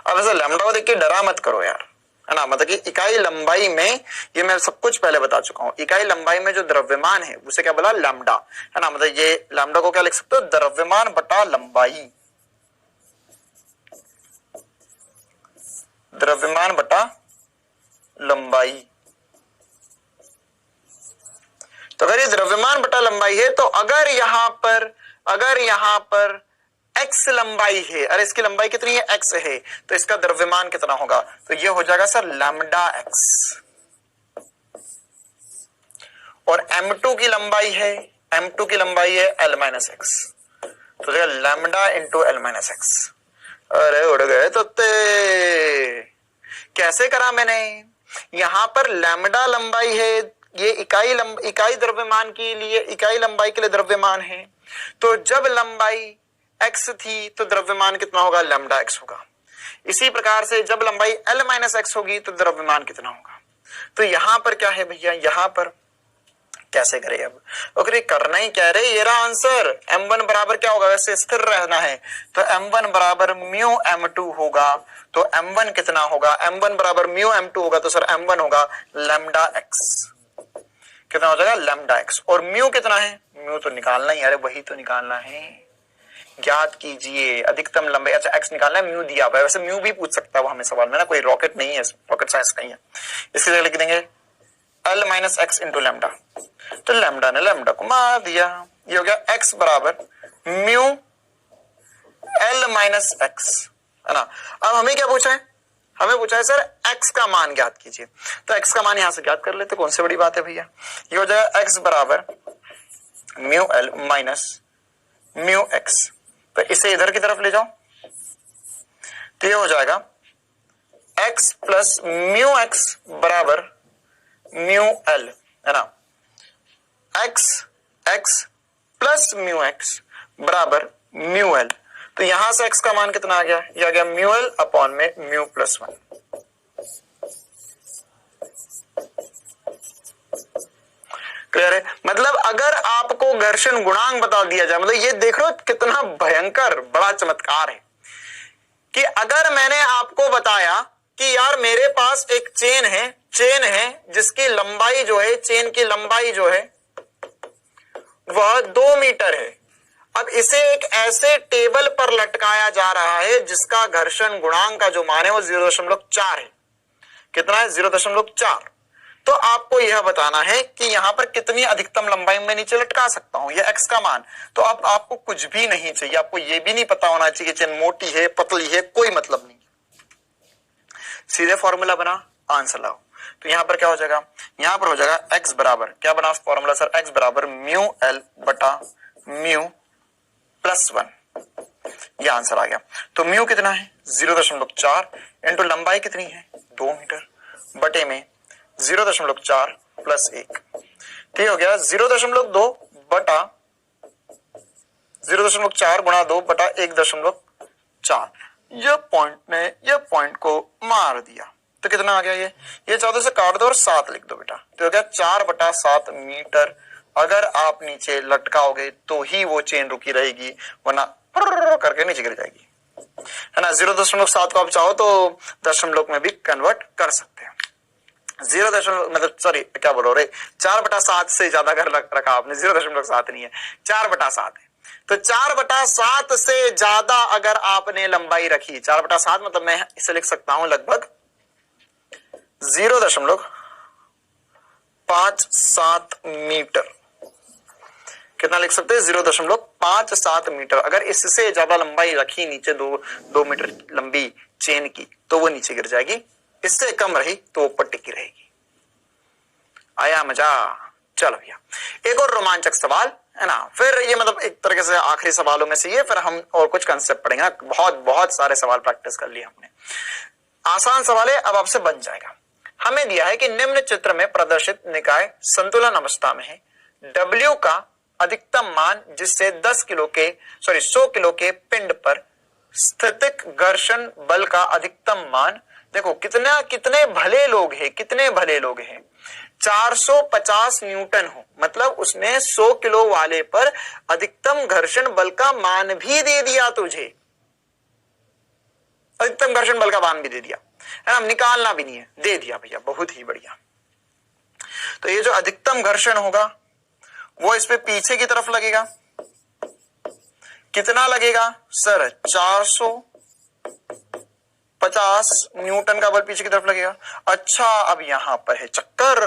अब ऐसा लैम्डा को देख के डरा मत करो यार, है ना। मतलब कि इकाई लंबाई में, ये मैं सब कुछ पहले बता चुका हूं, इकाई लंबाई में जो द्रव्यमान है उसे क्या बोला, लैम्डा, है ना। मतलब ये लैम्डा को क्या लिख सकते हो, द्रव्यमान बटा लंबाई, द्रव्यमान बटा लंबाई। तो अगर ये द्रव्यमान बटा लंबाई है तो अगर यहां पर x लंबाई है, अरे इसकी लंबाई कितनी है, x है, तो इसका द्रव्यमान कितना होगा, तो ये हो जाएगा सर लैम्डा x। और M2 की लंबाई है, M2 की लंबाई है L माइनस एक्स, तो lambda into L minus x. अरे उड़ गए तो कैसे करा मैंने, यहां पर लैम्डा लंबाई है, ये इकाई द्रव्यमान के लिए, इकाई लंबाई के लिए द्रव्यमान है, तो जब लंबाई x थी तो द्रव्यमान कितना होगा, लैम्डा x होगा। इसी प्रकार से जब लंबाई L माइनस एक्स होगी तो द्रव्यमान कितना होगा। तो यहां पर क्या है भैया, यहां पर कैसे करें अब, ओके करना ही क्या रहे, ये रहा आंसर। M1 बराबर क्या होगा, वैसे स्थिर रहना है तो M1 बराबर म्यू M2 होगा। तो M1 कितना होगा, M1 बराबर म्यू M2 होगा, तो सर M1 होगा लैम्डा x। कितना हो जाएगा, लैम्डा x। और म्यू कितना है, म्यू तो निकालना ही, अरे वही तो निकालना है, ज्ञात कीजिए अधिकतम लंबाई। अच्छा x निकालना है, म्यू दिया हुआ है, वैसे म्यू भी पूछ सकता है वो हमें सवाल में ना, कोई रॉकेट नहीं है, रॉकेट साइंस नहीं है। इसलिए लिख देंगे L minus x into lambda, तो लैम्डा ने लैम्डा को मार दिया, ये हो गया x बराबर म्यू L माइनस एक्स, है ना। अब हमें क्या पूछा है, हमें पूछा है सर x का मान ज्ञात कीजिए, तो x का मान यहां से ज्ञात कर लेते, कौन सी बड़ी बात है भैया। ये हो जाएगा x बराबर mu L minus mu x, तो इसे इधर की तरफ ले जाओ, तो ये हो जाएगा x प्लस म्यू x बराबर म्यू L, है ना। x प्लस म्यू x बराबर म्यू L, तो यहां से x का मान कितना आ गया, ये आ गया म्यू L अपॉन में म्यू प्लस 1। क्लियर है, मतलब अगर आपको घर्षण गुणांक बता दिया जाए, मतलब ये देख लो कितना भयंकर बड़ा चमत्कार है कि अगर मैंने आपको बताया कि यार मेरे पास एक चेन है जिसकी लंबाई जो है, चेन की लंबाई जो है वह 2 मीटर है। अब इसे एक ऐसे टेबल पर लटकाया जा रहा है जिसका घर्षण गुणांक का जो मान है वो 0.4 है। कितना है, 0.4। तो आपको यह बताना है कि यहां पर कितनी अधिकतम लंबाई में नीचे लटका सकता हूं, यह x का मान। तो अब आपको कुछ भी नहीं चाहिए, आपको यह भी नहीं पता होना चाहिए कि चेन मोटी है पतली है, कोई मतलब नहीं, सीधे फॉर्मूला बना आंसर लाओ। तो यहां पर क्या हो जाएगा, यहां पर हो जाएगा x बराबर, क्या बना फॉर्मूला सर, x बराबर म्यू L बटा म्यू प्लस 1, यह आंसर आ गया। तो म्यू कितना है 0.4 इंटू लंबाई कितनी है 2 मीटर बटे में 0.4 प्लस 1, ठीक हो गया 0.2 बटा 0.4 गुणा 2 बटा 1.4। ये पॉइंट को मार दिया तो कितना आ गया, ये 14 से काट दो और 7 लिख दो बेटा, तो हो गया 4/7 मीटर अगर आप नीचे लटकाओगे तो ही वो चेन रुकी रहेगी, वरना करके नीचे गिर जाएगी, है ना। 0.7 को आप चाहो तो दशमलव में भी कन्वर्ट कर सकते हैं। 0 मतलब सॉरी क्या बोल रहे, 4/7 से ज्यादा अगर रखा आपने, 0.7 नहीं है, 4/7 है। तो 4/7 से ज्यादा अगर आपने लंबाई रखी, 4/7 मतलब मैं इसे लिख सकता हूं लगभग 0.57 मीटर। कितना लिख सकते हैं? 0.57 मीटर। अगर इससे ज्यादा लंबाई रखी नीचे, 2 मीटर लंबी चेन की, तो वो नीचे गिर जाएगी। इससे कम रही तो ऊपर टिकी रहेगी। आया मजा? चलो भैया एक और रोमांचक सवाल, है ना। फिर ये मतलब एक तरीके से आखिरी सवालों में से ये, फिर हम और कुछ कंसेप्ट पढ़ेंगे ना। बहुत बहुत सारे सवाल प्रैक्टिस कर लिए हमने। आसान सवाल है, अब आपसे बन जाएगा। हमें दिया है कि निम्न चित्र में प्रदर्शित निकाय संतुलन अवस्था में है। W का अधिकतम मान जिससे 100 किलो के पिंड पर स्थितिक घर्षण बल का अधिकतम मान, देखो कितने भले लोग हैं, 450 न्यूटन हो, मतलब उसने 100 किलो वाले पर अधिकतम घर्षण बल का मान भी दे दिया तुझे, अधिकतम घर्षण बल का मान भी दे दिया, है ना। निकालना भी नहीं है, दे दिया भैया, बहुत ही बढ़िया। तो ये जो अधिकतम घर्षण होगा वो इस पे पीछे की तरफ लगेगा। कितना लगेगा सर? 450 न्यूटन का बल पीछे की तरफ लगेगा। अच्छा, अब यहां पर है चक्कर,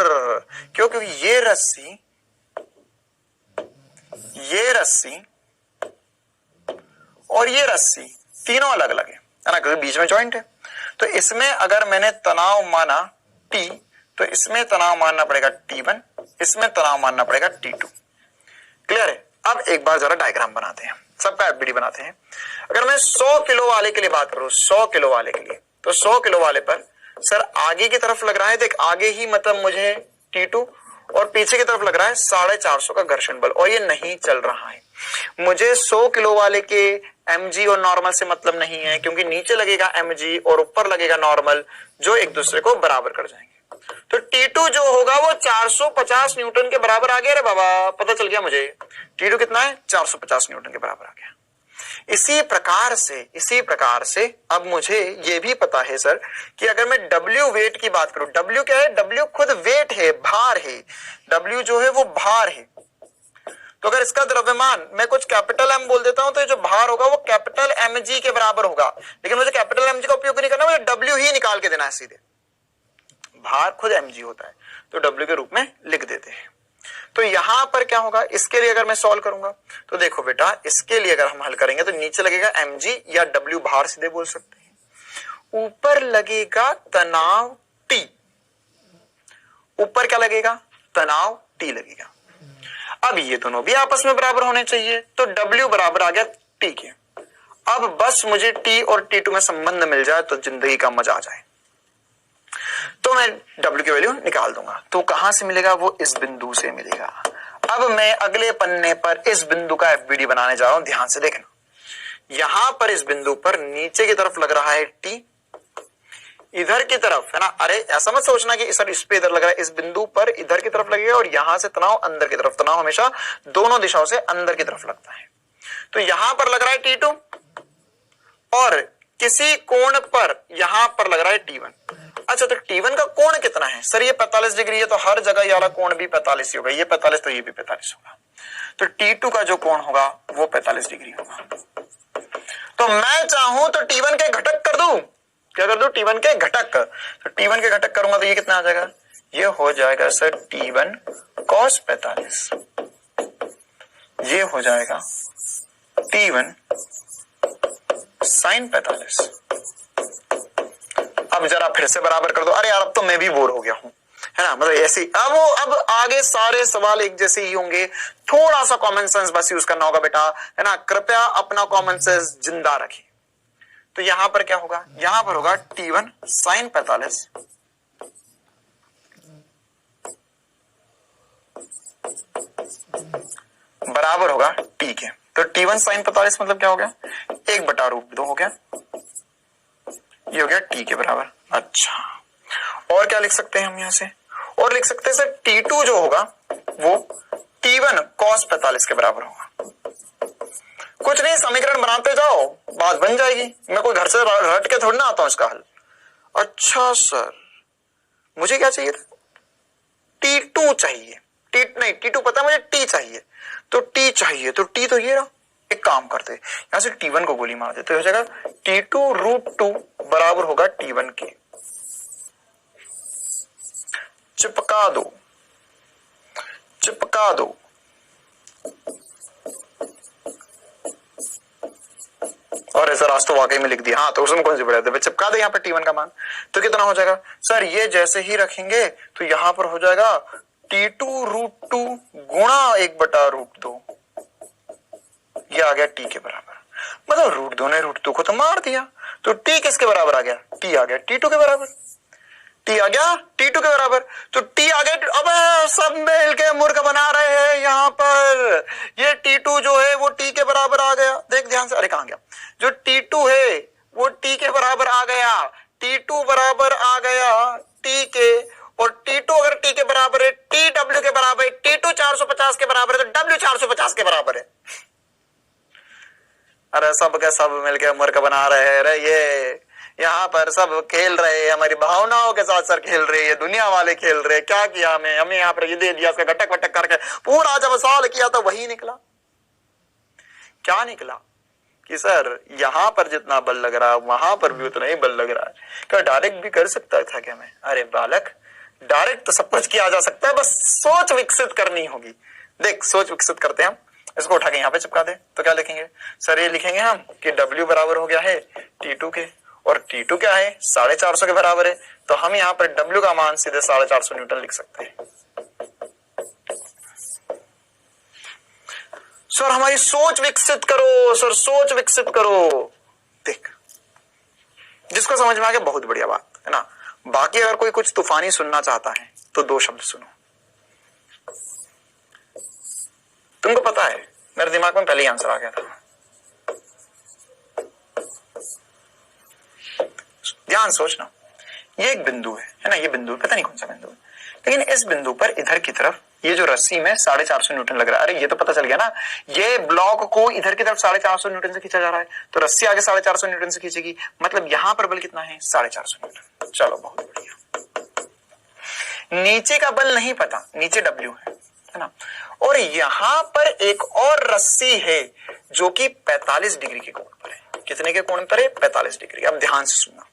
क्योंकि ये रस्सी और ये रस्सी तीनों अलग अलग है ना, क्योंकि बीच में जॉइंट है। तो इसमें अगर मैंने तनाव माना T, तो इसमें तनाव मानना पड़ेगा T1, इसमें तनाव मानना पड़ेगा T2। क्लियर है? अब एक बार जरा डायग्राम बनाते हैं, सबका एफबीडी बनाते हैं। अगर मैं 100 किलो वाले के लिए बात करूं, 100 किलो वाले के लिए, तो 100 किलो वाले पर सर आगे की तरफ लग रहा है, देख आगे ही मतलब मुझे T2, और पीछे की तरफ लग रहा है 450 का घर्षण बल, और ये नहीं चल रहा है। मुझे 100 किलो वाले के mg और नॉर्मल से मतलब नहीं है, क्योंकि नीचे लगेगा mg और ऊपर लगेगा नॉर्मल, जो एक दूसरे को बराबर कर जाएंगे। तो T2 जो होगा वो 450 न्यूटन के बराबर आ गया रे बाबा, पता चल गया मुझे। T2 कितना है? 450 न्यूटन के बराबर आ गया। इसी प्रकार से अब मुझे ये भी पता है सर कि अगर मैं W वेट की बात करूं, W क्या है? W खुद वेट है, भार है। W जो है वो भार है। तो अगर इसका द्रव्यमान मैं कुछ कैपिटल M बोल देता हूं, तो ये जो भार होगा वो कैपिटल mg के बराबर होगा। लेकिन मुझे कैपिटल mg का उपयोग नहीं करना, मुझे W ही निकाल के देना है सीधे। भार खुद mg होता है, तो W के रूप में लिख देते हैं। तो यहां पर क्या होगा, इसके लिए अगर मैं सॉल्व करूंगा, तो देखो बेटा, इसके लिए अगर हम हल करेंगे तो नीचे लगेगा mg या W भार सीधे बोल सकते हैं, ऊपर लगेगा तनाव T। ऊपर क्या लगेगा? तनाव T लगेगा। अब ये दोनों भी आपस में बराबर होने चाहिए, तो W बराबर आ गया T के। अब बस मुझे T और T2 में संबंध मिल जाए तो जिंदगी का मजा आ जाए। तो मैं W की वैल्यू निकाल दूंगा। तो कहां से मिलेगा? वो इस बिंदु से मिलेगा। अब मैं अगले पन्ने पर इस बिंदु का एफबीडी बनाने जा रहा हूं, ध्यान से देखना। यहां पर इस बिंदु पर नीचे की तरफ लग रहा है T, इधर की तरफ, है ना। अरे ऐसा मत सोचना कि सर इस पे इधर लग रहा है, इस बिंदु पर इधर की तरफ लगेगा, और यहां से तनाव अंदर की तरफ। तनाव हमेशा दोनों दिशाओं से अंदर की तरफ लगता है। तो यहां पर लग रहा है T2, और किसी कोण पर यहां पर लग रहा है T1। अच्छा, तो T1 का कोण कितना है? सर ये 45 डिग्री है, तो हर जगह ये वाला कोण भी 45 ही होगा। ये 45 तो ये भी 45 होगा। तो T2 का जो कोण होगा वो 45 डिग्री होगा। तो मैं चाहूं तो T1 के घटक कर दूं, क्या कर दूं? T1 के घटक। तो T1 के घटक करूंगा तो ये कितना आ जाएगा? ये हो जाएगा सर T1 cos 45। ये हो जाएगा T1 sin 45। अब जरा फिर से बराबर कर दो। अरे यार, अब तो मैं भी बोर हो गया हूं, है ना। मतलब ऐसे अब आगे सारे सवाल एक जैसे ही होंगे, थोड़ा सा कॉमन सेंस बस यूज करना होगा बेटा, है ना। कृपया अपना कॉमन सेंस जिंदा रखिए। तो यहां पर क्या होगा? यहां पर होगा T1 sin 45 बराबर होगा T के। तो T1 sin 45 मतलब क्या हो गया? 1/√2 हो गया। ये हो गया T के बराबर। अच्छा, और क्या लिख सकते हैं हम यहां से? और लिख सकते हैं सर T2 जो होगा वो T1 cos 45 के बराबर होगा। कुछ नहीं, समीकरण बनाते जाओ, बात बन जाएगी। मैं कोई घर से रट के थोड़ी ना आता हूं इसका हल। अच्छा सर, मुझे क्या चाहिए था? T2 चाहिए। T2 पता है मुझे, T चाहिए। तो T चाहिए तो T तो ये रहा। एक काम करते, यहां से T1 को गोली मार देते, हो जाएगा T2√2 बराबर होगा T1 के। चिपका दो, चिपका दो। और ऐसा रास्ता वाकई में लिख दिया। हाँ, तो उसमें कौन सी बढ़िया, चिपका दे यहाँ पर T1 का मान। तो कितना हो जाएगा सर? ये जैसे ही रखेंगे तो यहां पर हो जाएगा T2√2 गुणा 1/√2। ये आ गया T के बराबर। मतलब √2 ने √2 को तो मार दिया, तो T किसके बराबर आ गया? T आ गया T2 के बराबर। T आ गया T2 के बराबर। तो T आ गया। अब सब मिल के मूर्ख बना रहे हैं यहाँ पर। ये T2 जो है वो T के बराबर आ गया। देख ध्यान से, अरे कहां गया? जो T2 है वो T के बराबर आ गया। T2 बराबर आ गया T के, और T2 अगर T के बराबर है, T W के बराबर है, T2 450 के बराबर है, तो W 450 के बराबर है। अरे सब के सब मिलके मूर्ख बना रहे हैं। अरे ये यहाँ पर सब खेल रहे हैं, हमारी भावनाओं के साथ सर खेल रहे हैं, दुनिया वाले खेल रहे हैं। क्या किया हमें यहाँ पर ये दे दिया, उसका गटक वटक करके पूरा जब सवाल किया तो वही निकला। क्या निकला कि सर यहाँ पर जितना बल लग रहा है वहां पर भी उतना ही बल लग रहा है। क्या डायरेक्ट भी कर सकता था क्या मैं? अरे बालक, डायरेक्ट तो सब कुछ किया जा सकता है, बस सोच विकसित करनी होगी। देख, सोच विकसित करते हैं हम। इसको उठा के यहाँ पे चिपका दे तो क्या लिखेंगे सर? ये लिखेंगे हम कि W बराबर हो गया है T2 के, और T2 क्या है? 450 के बराबर है। तो हम यहाँ पर W का मान सीधे 450 न्यूटन लिख सकते हैं। सर हमारी सोच विकसित करो, सर सोच विकसित करो। देख, जिसको समझ में आ गया बहुत बढ़िया बात है ना। बाकी अगर कोई कुछ तूफानी सुनना चाहता है तो दो शब्द सुनो। तुमको पता है मेरे दिमाग में पहले ही आंसर आ गया था। ध्यान सोचना, ये एक बिंदु है ना, ये बिंदु पता नहीं कौन सा बिंदु है, लेकिन इस बिंदु पर इधर की तरफ ये जो रस्सी में 450 न्यूटन लग रहा है। अरे ये तो पता चल गया ना, ये ब्लॉक को इधर की तरफ 450 न्यूटन से खींचा जा रहा है, तो रस्सी आगे 450 न्यूटन से खींचेगी, मतलब यहां पर बल कितना है? 450 न्यूटन। चलो बहुत बढ़िया। नीचे का बल नहीं पता, नीचे W है ना, और यहां पर एक और रस्सी है जो कि 45 डिग्री के कोण पर है। कितने के कोण पर है? 45 डिग्री। अब ध्यान से सुनना,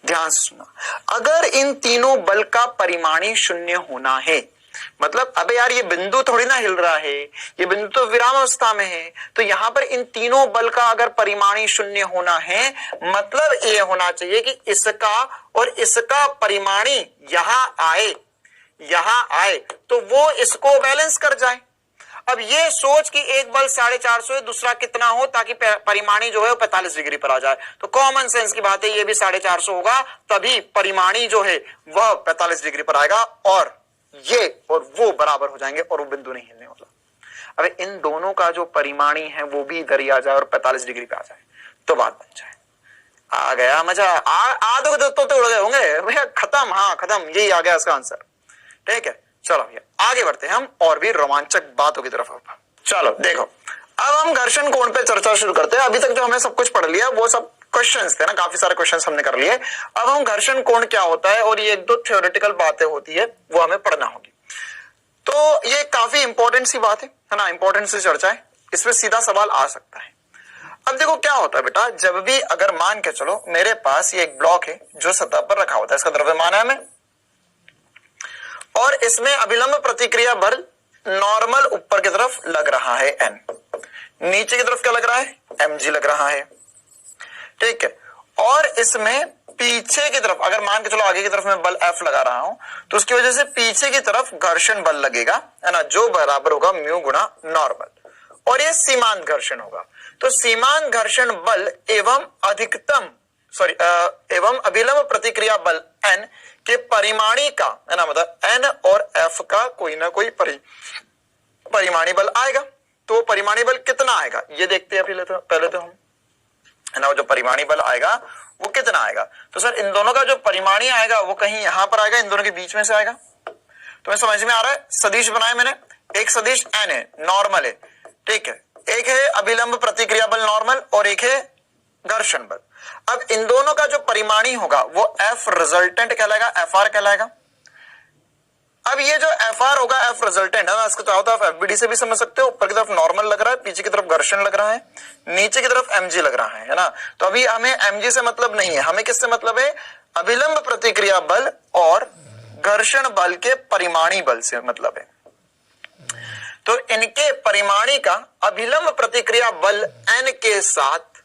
ध्यान से सुनना। अगर इन तीनों बल का परिमाणी शून्य होना है, मतलब अबे यार ये बिंदु थोड़ी ना हिल रहा है, ये बिंदु तो विराम अवस्था में है, तो यहां पर इन तीनों बल का अगर परिमाणी शून्य होना है, मतलब ये होना चाहिए कि इसका और इसका परिमाणी यहां आए तो वो इसको बैलेंस कर जाए। अब ये सोच कि एक बल 450 है, दूसरा कितना हो ताकि परिमाणी जो है वो 45 डिग्री पर आ जाए, तो कॉमन सेंस की बात है, ये भी 450 होगा, तभी परिमाणी जो है वह 45 डिग्री पर आएगा, और ये और वो बराबर हो जाएंगे और वो बिंदु नहीं हिलने वाला। अब इन दोनों का जो परिमाणी है वो भी इधर ही आ जाए और 45 डिग्री पे आ जाए तो बात बन जाए। आ गया मजा। आधे तो उड़ गए होंगे भैया, खत्म। हाँ खत्म, यही आ गया इसका आंसर। ठीक है, चलो भैया आगे बढ़ते हैं हम और भी रोमांचक बातों की तरफ। चलो देखो, अब हम घर्षण कोण पे चर्चा शुरू करते हैं। अभी तक जो हमें सब कुछ पढ़ लिया वो सब क्वेश्चंस थे ना, काफी सारे क्वेश्चंस हमने कर लिए। अब हम घर्षण कोण क्या होता है और ये एक दो थ्योरेटिकल बातें होती है वो हमें पढ़ना होगी। तो ये काफी इंपॉर्टेंट सी बात है ना, इंपॉर्टेंट सी चर्चा है, इसमें सीधा सवाल आ सकता है। अब देखो क्या होता है बेटा, जब भी अगर मान के चलो मेरे पास ये एक ब्लॉक है जो सतह पर रखा होता है, इसका द्रव्यमान है में, और इसमें अभिलंब प्रतिक्रिया बल नॉर्मल ऊपर की तरफ लग रहा है N, नीचे की तरफ क्या लग रहा है? mg लग रहा है। ठीक है, और इसमें पीछे की तरफ अगर मान के चलो आगे की तरफ मैं बल F लगा रहा हूं, तो उसकी वजह से पीछे की तरफ घर्षण बल लगेगा है ना, जो बराबर होगा म्यू गुणा नॉर्मल, और ये सीमांत घर्षण होगा। तो सीमांत घर्षण बल एवं एवं अभिलंब प्रतिक्रिया बल N के परिमाणी का है ना, मतलब N और F का कोई ना कोई परिमाणी बल आएगा। तो परिमाणी बल कितना आएगा ये देखते हैं पहले तो हम, है ना, जो परिमाणी बल आएगा वो कितना आएगा। तो सर इन दोनों का जो परिमाणी आएगा वो कहीं यहां पर आएगा, इन दोनों के बीच में से आएगा। तुम्हें समझ में आ रहा है? सदिश बनाए मैंने, एक सदिश n है, नॉर्मल है, ठीक है, एक है अभिलंब प्रतिक्रिया बल नॉर्मल और एक है घर्षण बल। अब इन दोनों का जो परिमाणी होगा वो F रिजल्टेंट कहलाएगा, FR कहलाएगा। अब ये जो FR होगा, F रिजल्टेंट है ना, इसको चाहो तो आप FBD से भी समझ सकते हो, ऊपर की तरफ नॉर्मल लग रहा है, पीछे की तरफ घर्षण लग रहा है, नीचे की तरफ mg लग रहा है ना। तो अभी हमें mg से मतलब नहीं है, हमें किससे मतलब है, अभिलंब प्रतिक्रिया बल और घर्षण बल के परिमाणी बल से मतलब है। तो इनके परिमाणी का अभिलंब प्रतिक्रिया बल n के साथ,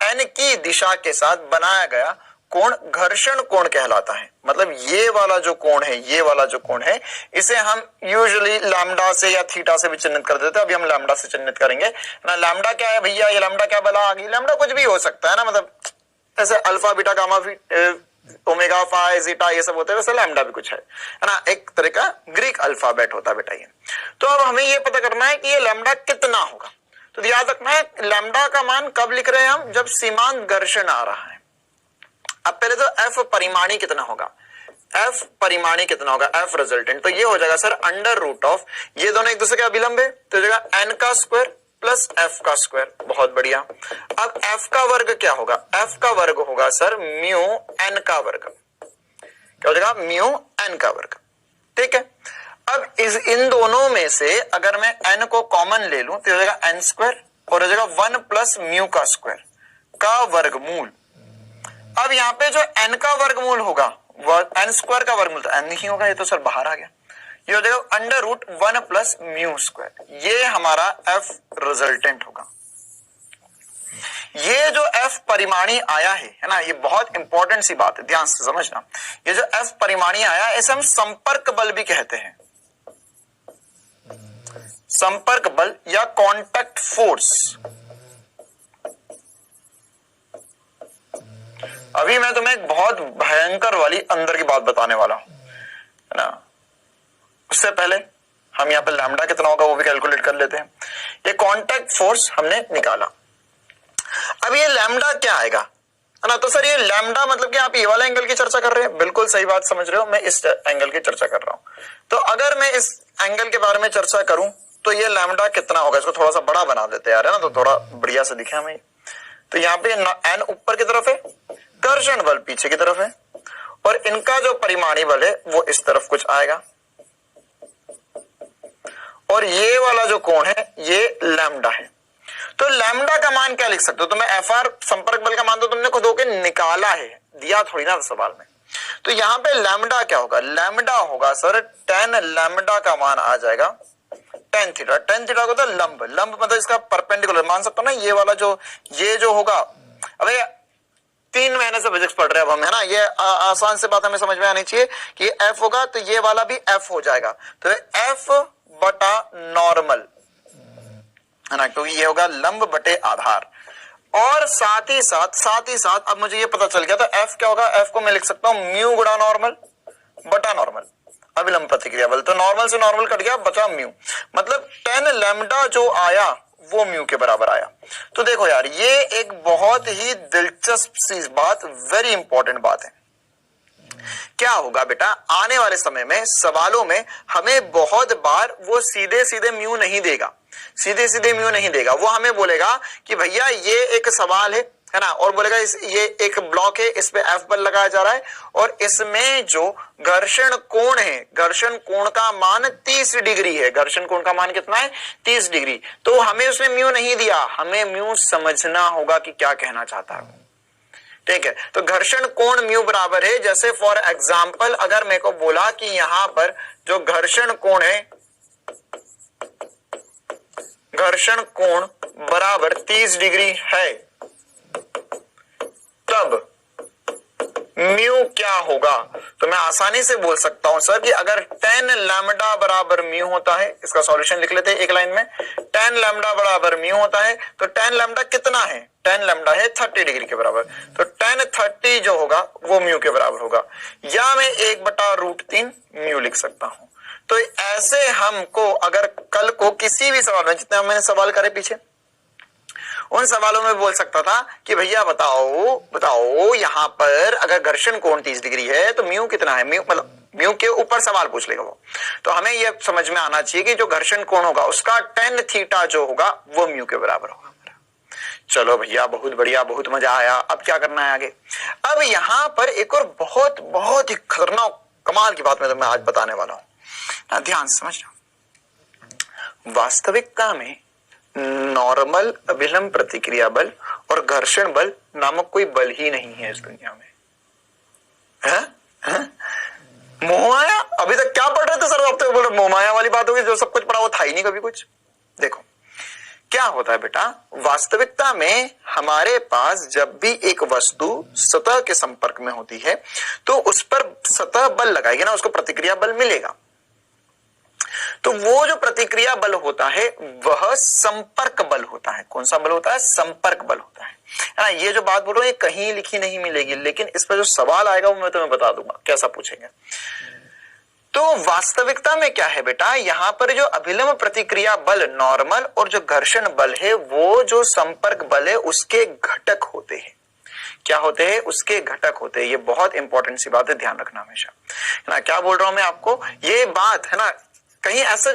n की दिशा के साथ बनाया गया कोण घर्षण कोण कहलाता है। मतलब ये वाला जो कोण है, ये वाला जो कोण है, इसे हम यूजुअली लैम्डा से या थीटा से भी चिन्हित कर देते हैं। अभी हम लैम्डा से चिन्हित करेंगे ना। लैम्डा क्या है भैया, ये लैम्डा क्या बला आ गई, लैम्डा कुछ भी हो सकता है ना, मतलब ऐसे alpha beta gamma omega phi zeta ये सब होते हैं, वैसे लैम्डा भी कुछ है ना, एक तरह का ग्रीक अल्फाबेट होता है बेटा ये। तो अब हमें ये पता करना है कि ये लैम्डा कितना होगा। तो याद रखना है लैम्डा का मान कब लिख रहे हैं हम, जब सीमांत घर्षण आ रहा है। अब पहले तो F परिमाणी कितना होगा, F परिमाणी कितना होगा, F रिजल्टेंट, तो ये हो जाएगा सर अंडर रूट ऑफ, ये दोनों एक दूसरे के अभिलंब है, तो हो जाएगा n का स्क्वायर प्लस F का स्क्वायर। बहुत बढ़िया। अब F का वर्ग क्या होगा, F का वर्ग होगा सर म्यू n का वर्ग, क्या हो जाएगा, म्यू n का वर्ग, ठीक है। अब इन दोनों में से अगर मैं n को कॉमन ले लूं तो हो जाएगा n स्क्वायर और हो जाएगा 1 प्लस म्यू का स्क्वायर का वर्गमूल। अब यहाँ पे जो n का वर्गमूल होगा, n स्क्वायर का वर्गमूल तो n नहीं होगा, ये तो सर बाहर आ गया, ये हो जाएगा under root 1 plus mu square. ये हमारा F रिजल्टेंट होगा। ये जो F परिमाणी आया है ना, ये बहुत इंपॉर्टेंट सी बात है, ध्यान से समझना। ये जो F परिमाणी आया, इसे हम संपर्क बल भी कहते हैं, संपर्क बल या कॉन्टैक्ट फोर्स। अभी मैं तुम्हें एक बहुत भयंकर वाली अंदर की बात बताने वाला हूं, है ना। उससे पहले हम यहाँ पे लैम्डा कितना होगा वो भी कैलकुलेट कर लेते हैं। ये कॉन्टैक्ट फोर्स हमने निकाला। अब ये लैम्डा क्या आएगा, है ना। तो सर ये लैम्डा मतलब कि आप ये वाला एंगल की चर्चा कर रहे हैं, बिल्कुल सही बात समझ रहे हो, मैं इस एंगल की चर्चा कर रहा हूं। तो अगर मैं इस एंगल के बारे में चर्चा करूं तो ये लैम्डा कितना होगा, इसको थोड़ा सा बड़ा बना देते हैं यार, है ना, तो थोड़ा बढ़िया से दिखे हमें। तो यहाँ पे n ऊपर की तरफ है, घर्षण बल पीछे की तरफ है, और इनका जो परिमाणी बल है वो इस तरफ कुछ आएगा, और ये वाला जो कोण है ये लैम्डा है। तो लैम्डा का मान क्या लिख सकते हो, तो मैं FR संपर्क बल का मान तो तुमने खुद होके निकाला है, दिया थोड़ी ना सवाल में। तो यहाँ पे लैम्डा क्या होगा, लैम्डा होगा सर tan लैम्डा का मान आ जाएगा tan थीटा। tan थीटा को तो लंब, लंब मतलब इसका परपेंडिकुलर मान सकता हूं ना, ये वाला जो ये जो होगा। अबे 3 महीने से फिजिक्स पढ़ रहे हैं अब हम, है ना, ये आसान से बात हमें समझ में आनी चाहिए कि F होगा तो ये वाला भी F हो जाएगा, तो F बटा नॉर्मल, है ना, क्योंकि ये होगा लंब बटे आधार। और साथ ही साथ अब मुझे ये पता चल गया, तो F क्या होगा, F को मैं लिख सकता हूं म्यू गुणा नॉर्मल बटा नॉर्मल, अभिलंब प्रतिक्रिया बल। तो नॉर्मल से नॉर्मल कट गया, बचा म्यू, मतलब tan लैम्डा जो आया वो म्यू के बराबर आया। तो देखो यार, ये एक बहुत ही दिलचस्प सी बात, वेरी इंपॉर्टेंट बात है। क्या होगा बेटा, आने वाले समय में सवालों में हमें बहुत बार वो सीधे सीधे म्यू नहीं देगा, सीधे सीधे म्यू नहीं देगा, वो हमें बोलेगा कि भैया ये एक सवाल है ना, और बोलेगा ये एक ब्लॉक है, इस पे F बल लगाया जा रहा है, और इसमें जो घर्षण कोण है, घर्षण कोण का मान 30 डिग्री है। घर्षण कोण का मान कितना है, 30 डिग्री। तो हमें उसने म्यू नहीं दिया, हमें म्यू समझना होगा कि क्या कहना चाहता है, ठीक है। तो घर्षण कोण म्यू बराबर है, जैसे फॉर एग्जाम्पल अगर मेरे को बोला कि यहां पर जो घर्षण कोण है, घर्षण कोण बराबर 30 डिग्री है, तब म्यू क्या होगा। तो मैं आसानी से बोल सकता हूं सर कि अगर tan लैम्डा बराबर म्यू होता है, इसका सॉल्यूशन लिख लेते हैं एक लाइन में, tan लैम्डा बराबर म्यू होता है, तो tan लैम्डा कितना है, tan लैम्डा है 30 डिग्री के बराबर, तो tan 30 जो होगा वो म्यू के बराबर होगा, या मैं 1/√3 म्यू लिख सकता हूं। तो ऐसे हमको अगर कल को किसी भी सवाल में, जितने मैंने सवाल करे पीछे, उन सवालों में बोल सकता था कि भैया बताओ यहां पर अगर घर्षण कोण 30 डिग्री है तो म्यू कितना है, म्यू मतलब म्यू के ऊपर सवाल पूछ लेगा वो। तो हमें यह समझ में आना चाहिए कि जो घर्षण कोण होगा उसका tan थीटा जो होगा वो म्यू के बराबर होगा। चलो भैया बहुत बढ़िया, बहुत मजा आया। अब क्या करना है आगे? अब यहां पर एक और बहुत बहुत ही खतरनाक कमाल की बात मैं तुम्हें आज बताने वाला हूं, ध्यान से समझना। वास्तविकता में नॉर्मल अभिलंब प्रतिक्रिया बल और घर्षण बल नामक कोई बल ही नहीं है इस दुनिया में। मोहमाया, अभी तक क्या पढ़ रहे थे सर? आप तो बोल रहे मोहमाया वाली बात होगी, जो सब कुछ पढ़ा वो था ही नहीं कभी कुछ। देखो क्या होता है बेटा, वास्तविकता में हमारे पास जब भी एक वस्तु सतह के संपर्क में होती है तो उस पर सतह बल लगाएगी ना, उसको प्रतिक्रिया बल मिलेगा। तो वो जो प्रतिक्रिया बल होता है वह संपर्क बल होता है। कौन सा बल होता है? संपर्क बल होता है। ये जो बात बोल रहा हूं ये कहीं लिखी नहीं मिलेगी, लेकिन इस पर जो सवाल आएगा वो मैं तुम्हें बता दूंगा कैसा पूछेंगे। तो वास्तविकता में क्या है बेटा, यहां पर जो अभिलंब प्रतिक्रिया बल नॉर्मल और जो घर्षण बल है वो जो संपर्क बल है उसके घटक होते हैं। क्या होते हैं? उसके घटक होते हैं। ये बहुत इंपॉर्टेंट सी बात है, ध्यान रखना हमेशा, है ना। क्या बोल रहा हूं मैं आपको, ये बात है ना कहीं ऐसा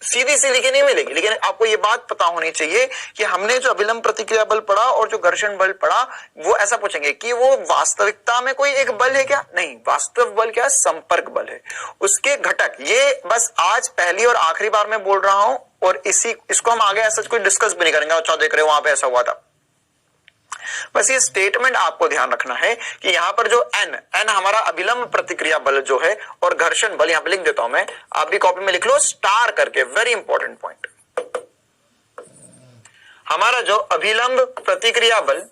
सीधी सी लिखी नहीं मिलेगी, लेकिन आपको ये बात पता होनी चाहिए कि हमने जो अभिलंब प्रतिक्रिया बल पढ़ा और जो घर्षण बल पढ़ा वो ऐसा पूछेंगे कि वो वास्तविकता में कोई एक बल है क्या? नहीं, वास्तव बल क्या है? संपर्क बल है। उसके घटक, ये बस आज पहली और आखिरी बार मैं बोल रहा हूं और इसको हम आगे ऐसा कोई डिस्कस भी नहीं करेंगे। अच्छा देख रहे हो वहां पे ऐसा हुआ था, बस ये स्टेटमेंट आपको ध्यान रखना है कि यहां पर जो n हमारा अभिलंब प्रतिक्रिया बल जो है और घर्षण बल, यहां पे लिख देता हूं मैं, आप भी कॉपी में लिख लो स्टार करके, वेरी इंपॉर्टेंट पॉइंट। हमारा जो अभिलंब प्रतिक्रिया बल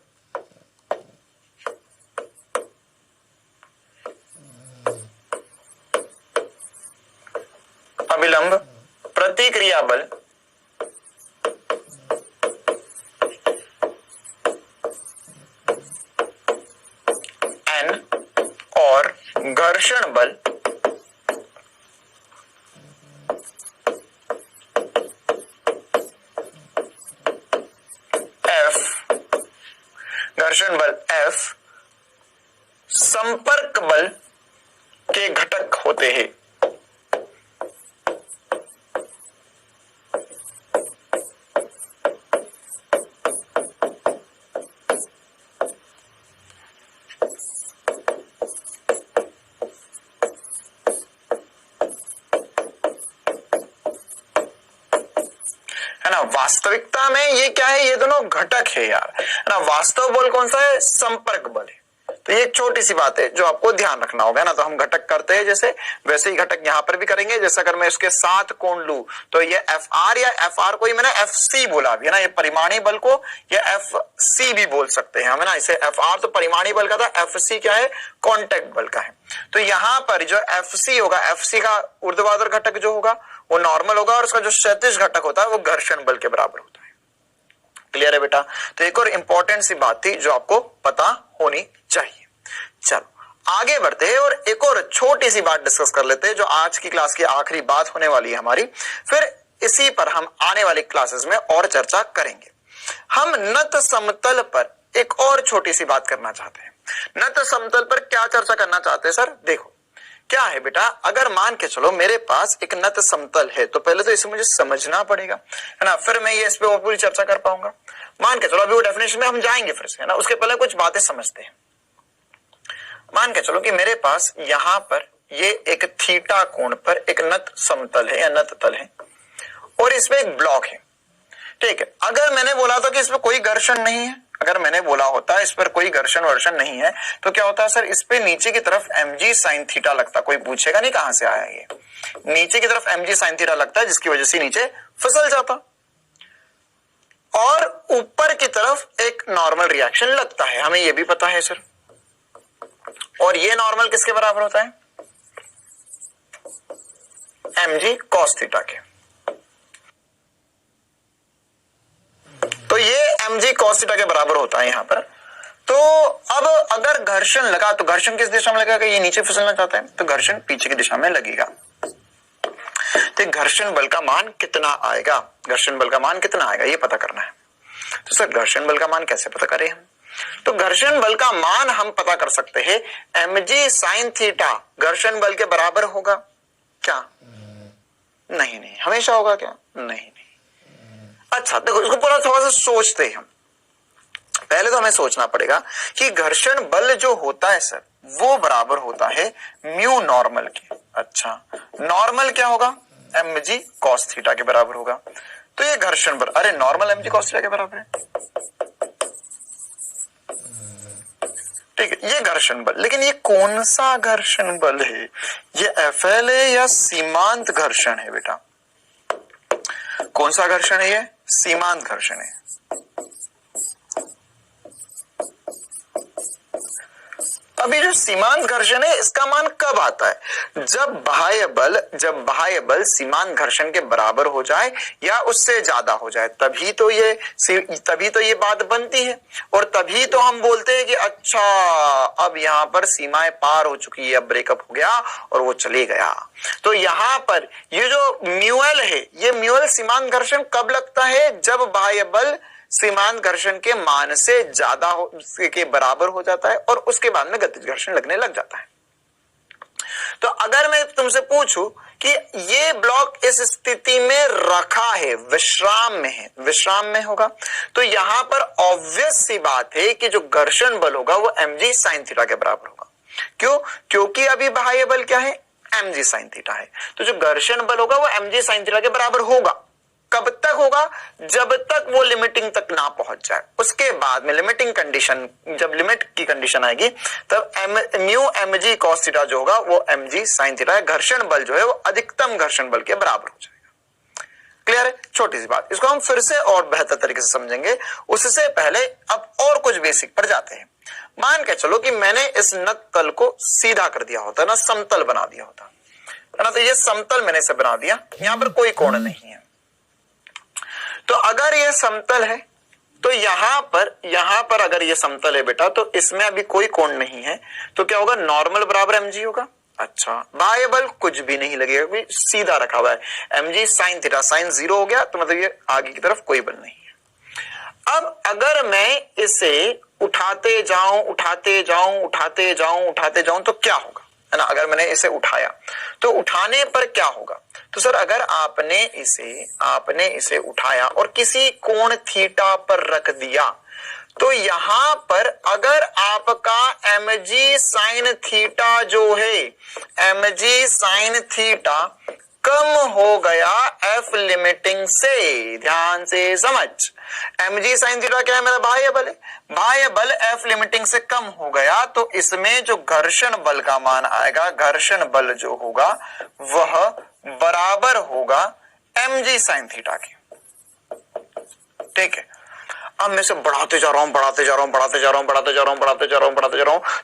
n और घर्षण बल F, घर्षण बल F संपर्क बल के घटक होते हैं। वास्तविकता में ये क्या है? ये दोनों घटक है यार, है ना। वास्तव बल कौन सा है? संपर्क बल है। तो ये एक छोटी सी बात है जो आपको ध्यान रखना होगा ना। तो हम घटक करते हैं जैसे, वैसे ही घटक यहां पर भी करेंगे। जैसे अगर मैं इसके साथ कोण लूं तो ये Fr या Fr को ही मैंने Fc बोला भी है ना। ये परिमाणी बल को या Fc भी बोल सकते हैं हम, है ना। इसे Fr तो परिमाणी बल का था, Fc क्या है? कांटेक्ट बल का है। तो यहां पर जो Fc होगा, Fc का ऊर्ध्वाधर घटक जो होगा वो नॉर्मल होगा और उसका जो क्षैतिज घटक होता है वो घर्षण बल के बराबर होता है। क्लियर है बेटा? तो एक और इंपॉर्टेंट सी बात थी जो आपको पता होनी चाहिए। चलो आगे बढ़ते हैं और एक और छोटी सी बात डिस्कस कर लेते हैं जो आज की क्लास की आखिरी बात होने वाली है हमारी। फिर इसी पर हम आने वाली क्लासेस में और चर्चा करेंगे। हम नत समतल पर एक और छोटी सी बात करना चाहते हैं। नत समतल पर क्या चर्चा करना चाहते हैं सर? देखो क्या है बेटा, अगर मान के चलो मेरे पास एक नत समतल है तो पहले तो इसे मुझे समझना पड़ेगा, है ना। फिर मैं ये इस पे पूरी चर्चा कर पाऊंगा। मान के चलो अभी वो डेफिनेशन में हम जाएंगे फिर से, है ना। उसके पहले कुछ बातें समझते हैं। मान के चलो कि मेरे पास यहां पर ये एक थीटा कोण पर एक नत समतल है या नत तल है और इसमें एक ब्लॉक है, ठीक है। अगर मैंने बोला था कि इसमें कोई घर्षण नहीं है, अगर मैंने बोला होता इस पर कोई घर्षण वर्षण नहीं है तो क्या होता है सर? इस पे नीचे की तरफ mg sin थीटा लगता। कोई पूछेगा नहीं कहां से आया ये, नीचे की तरफ mg sin थीटा लगता है जिसकी वजह से नीचे फिसल जाता और ऊपर की तरफ एक नॉर्मल रिएक्शन लगता है, हमें यह भी पता है सर। और ये नॉर्मल किसके बराबर होता है? mg cos थीटा के। तो ये mg cos थीटा के बराबर होता है यहां पर। तो अब अगर घर्षण लगा तो घर्षण किस दिशा में लगेगा? ये नीचे फिसलना चाहता है तो घर्षण पीछे की दिशा में लगेगा। तो घर्षण बल का मान कितना आएगा? घर्षण बल का मान कितना आएगा ये पता करना है। तो सर घर्षण बल का मान कैसे पता करें हम? तो घर्षण बल का मान हम पता कर सकते हैं mg sin थीटा घर्षण बल के बराबर होगा क्या? नहीं नहीं, हमेशा होगा क्या? नहीं। अच्छा देखो, इसको पूरा थोड़ा सा सोचते हैं हम। पहले तो हमें सोचना पड़ेगा कि घर्षण बल जो होता है सर वो बराबर होता है म्यू नॉर्मल के। अच्छा, नॉर्मल क्या होगा? mg cos थीटा के बराबर होगा। तो ये घर्षण बल, अरे नॉर्मल mg cos थीटा के बराबर है, ठीक है, ये घर्षण बल। लेकिन ये कौन सा घर्षण बल है? ये FL है या सीमांत घर्षण है बेटा? कौन सा घर्षण है? ये सीमांत घर्षण है। अभी जो सीमांत घर्षण है इसका मान कब आता है? जब बाह्य बल सीमांत घर्षण के बराबर हो जाए या उससे ज्यादा हो जाए, तभी तो ये बात बनती है। और तभी तो हम बोलते हैं कि अच्छा अब यहां पर सीमाएं पार हो चुकी है, अब ब्रेकअप हो गया और वो चले गया। तो यहां पर ये जो म्यूएल है, ये म्यूएल सीमांत घर्षण कब लगता है? जब बाह्य बल सीमांत घर्षण के मान से ज्यादा के बराबर हो जाता है और उसके बाद में गतिज घर्षण लगने लग जाता है। तो अगर मैं तुमसे पूछूं कि ये ब्लॉक इस स्थिति में रखा है, विश्राम में है, विश्राम में होगा, तो यहां पर ऑब्वियस सी बात है कि जो घर्षण बल होगा वो mg sin थीटा के बराबर होगा। क्यों? क्योंकि अभी बाह्य बल क्या है? mg sin थीटा है। तो जो घर्षण बल होगा वो mg sin थीटा के बराबर होगा। कब तक होगा? जब तक वो लिमिटिंग तक ना पहुंच जाए। उसके बाद में लिमिटिंग कंडीशन, जब लिमिट की कंडीशन आएगी तब म्यू mg cos थीटा जो होगा वो mg sin थीटा है। घर्षण बल जो है वो अधिकतम घर्षण बल के बराबर हो जाएगा। क्लियर है? छोटी सी बात, इसको हम फिर से और बेहतर तरीके से समझेंगे। उससे पहले अब और कुछ बेसिक पर जाते हैं। मान के चलो कि मैंने इस नत तल को सीधा कर दिया होता ना, समतल बना दिया होता है ना। तो ये समतल मैंने इसे बना दिया, यहां पर कोई कोण नहीं है। तो अगर ये समतल है तो यहां पर अगर ये समतल है बेटा, तो इसमें अभी कोई कोण नहीं है, तो क्या होगा? नॉर्मल बराबर mg होगा। अच्छा, बाह्य बल कुछ भी नहीं लगेगा, कोई सीधा रखा हुआ है, mg sin थीटा, sin 0 हो गया, तो मतलब ये आगे की तरफ कोई बल नहीं है। अब अगर मैं इसे उठाते जाऊं तो क्या होगा, है ना? अगर मैंने इसे उठाया तो उठाने पर क्या होगा? तो सर अगर आपने इसे उठाया और किसी कोण थीटा पर रख दिया, तो यहां पर अगर आपका mg sin थीटा जो है, mg sin थीटा कम हो गया f लिमिटिंग से, ध्यान से समझ, mg sin थीटा क्या है? मेरा बाह्य बल है। बाह्य बल f लिमिटिंग से कम हो गया तो इसमें जो घर्षण बल का मान आएगा, घर्षण बल जो होगा वह बराबर होगा mg sin थीटा के। ठीक है, अब मैं इसे बढ़ाते जा रहा हूं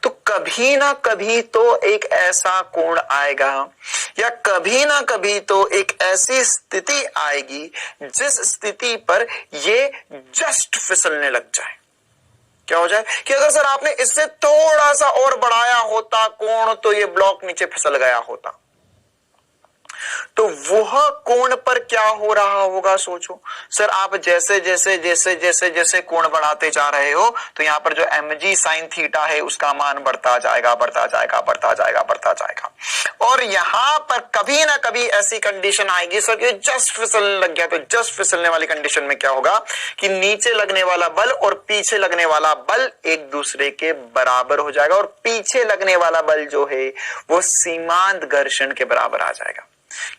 तो कभी ना कभी तो एक ऐसा कोण आएगा या कभी ना कभी तो एक ऐसी स्थिति आएगी जिस स्थिति पर ये जस्ट फिसलने लग जाए। क्या हो जाए कि अगर सर आपने इससे थोड़ा सा और बढ़ाया होता कोण तो ये ब्लॉक नीचे फिसल गया होता, तो वह कोण पर क्या हो रहा होगा? सोचो सर, आप जैसे जैसे कोण बढ़ाते जा रहे हो तो यहां पर जो mg sin थीटा है उसका मान बढ़ता जाएगा और यहां पर कभी ना कभी ऐसी कंडीशन आएगी सर कि जस्ट फिसलने लग गया। तो जस्ट फिसलने वाली कंडीशन में क्या होगा कि नीचे लगने वाला बल और पीछे लगने वाला बल एक दूसरे के बराबर हो जाएगा और पीछे लगने वाला बल जो है वो सीमांत घर्षण के बराबर आ जाएगा।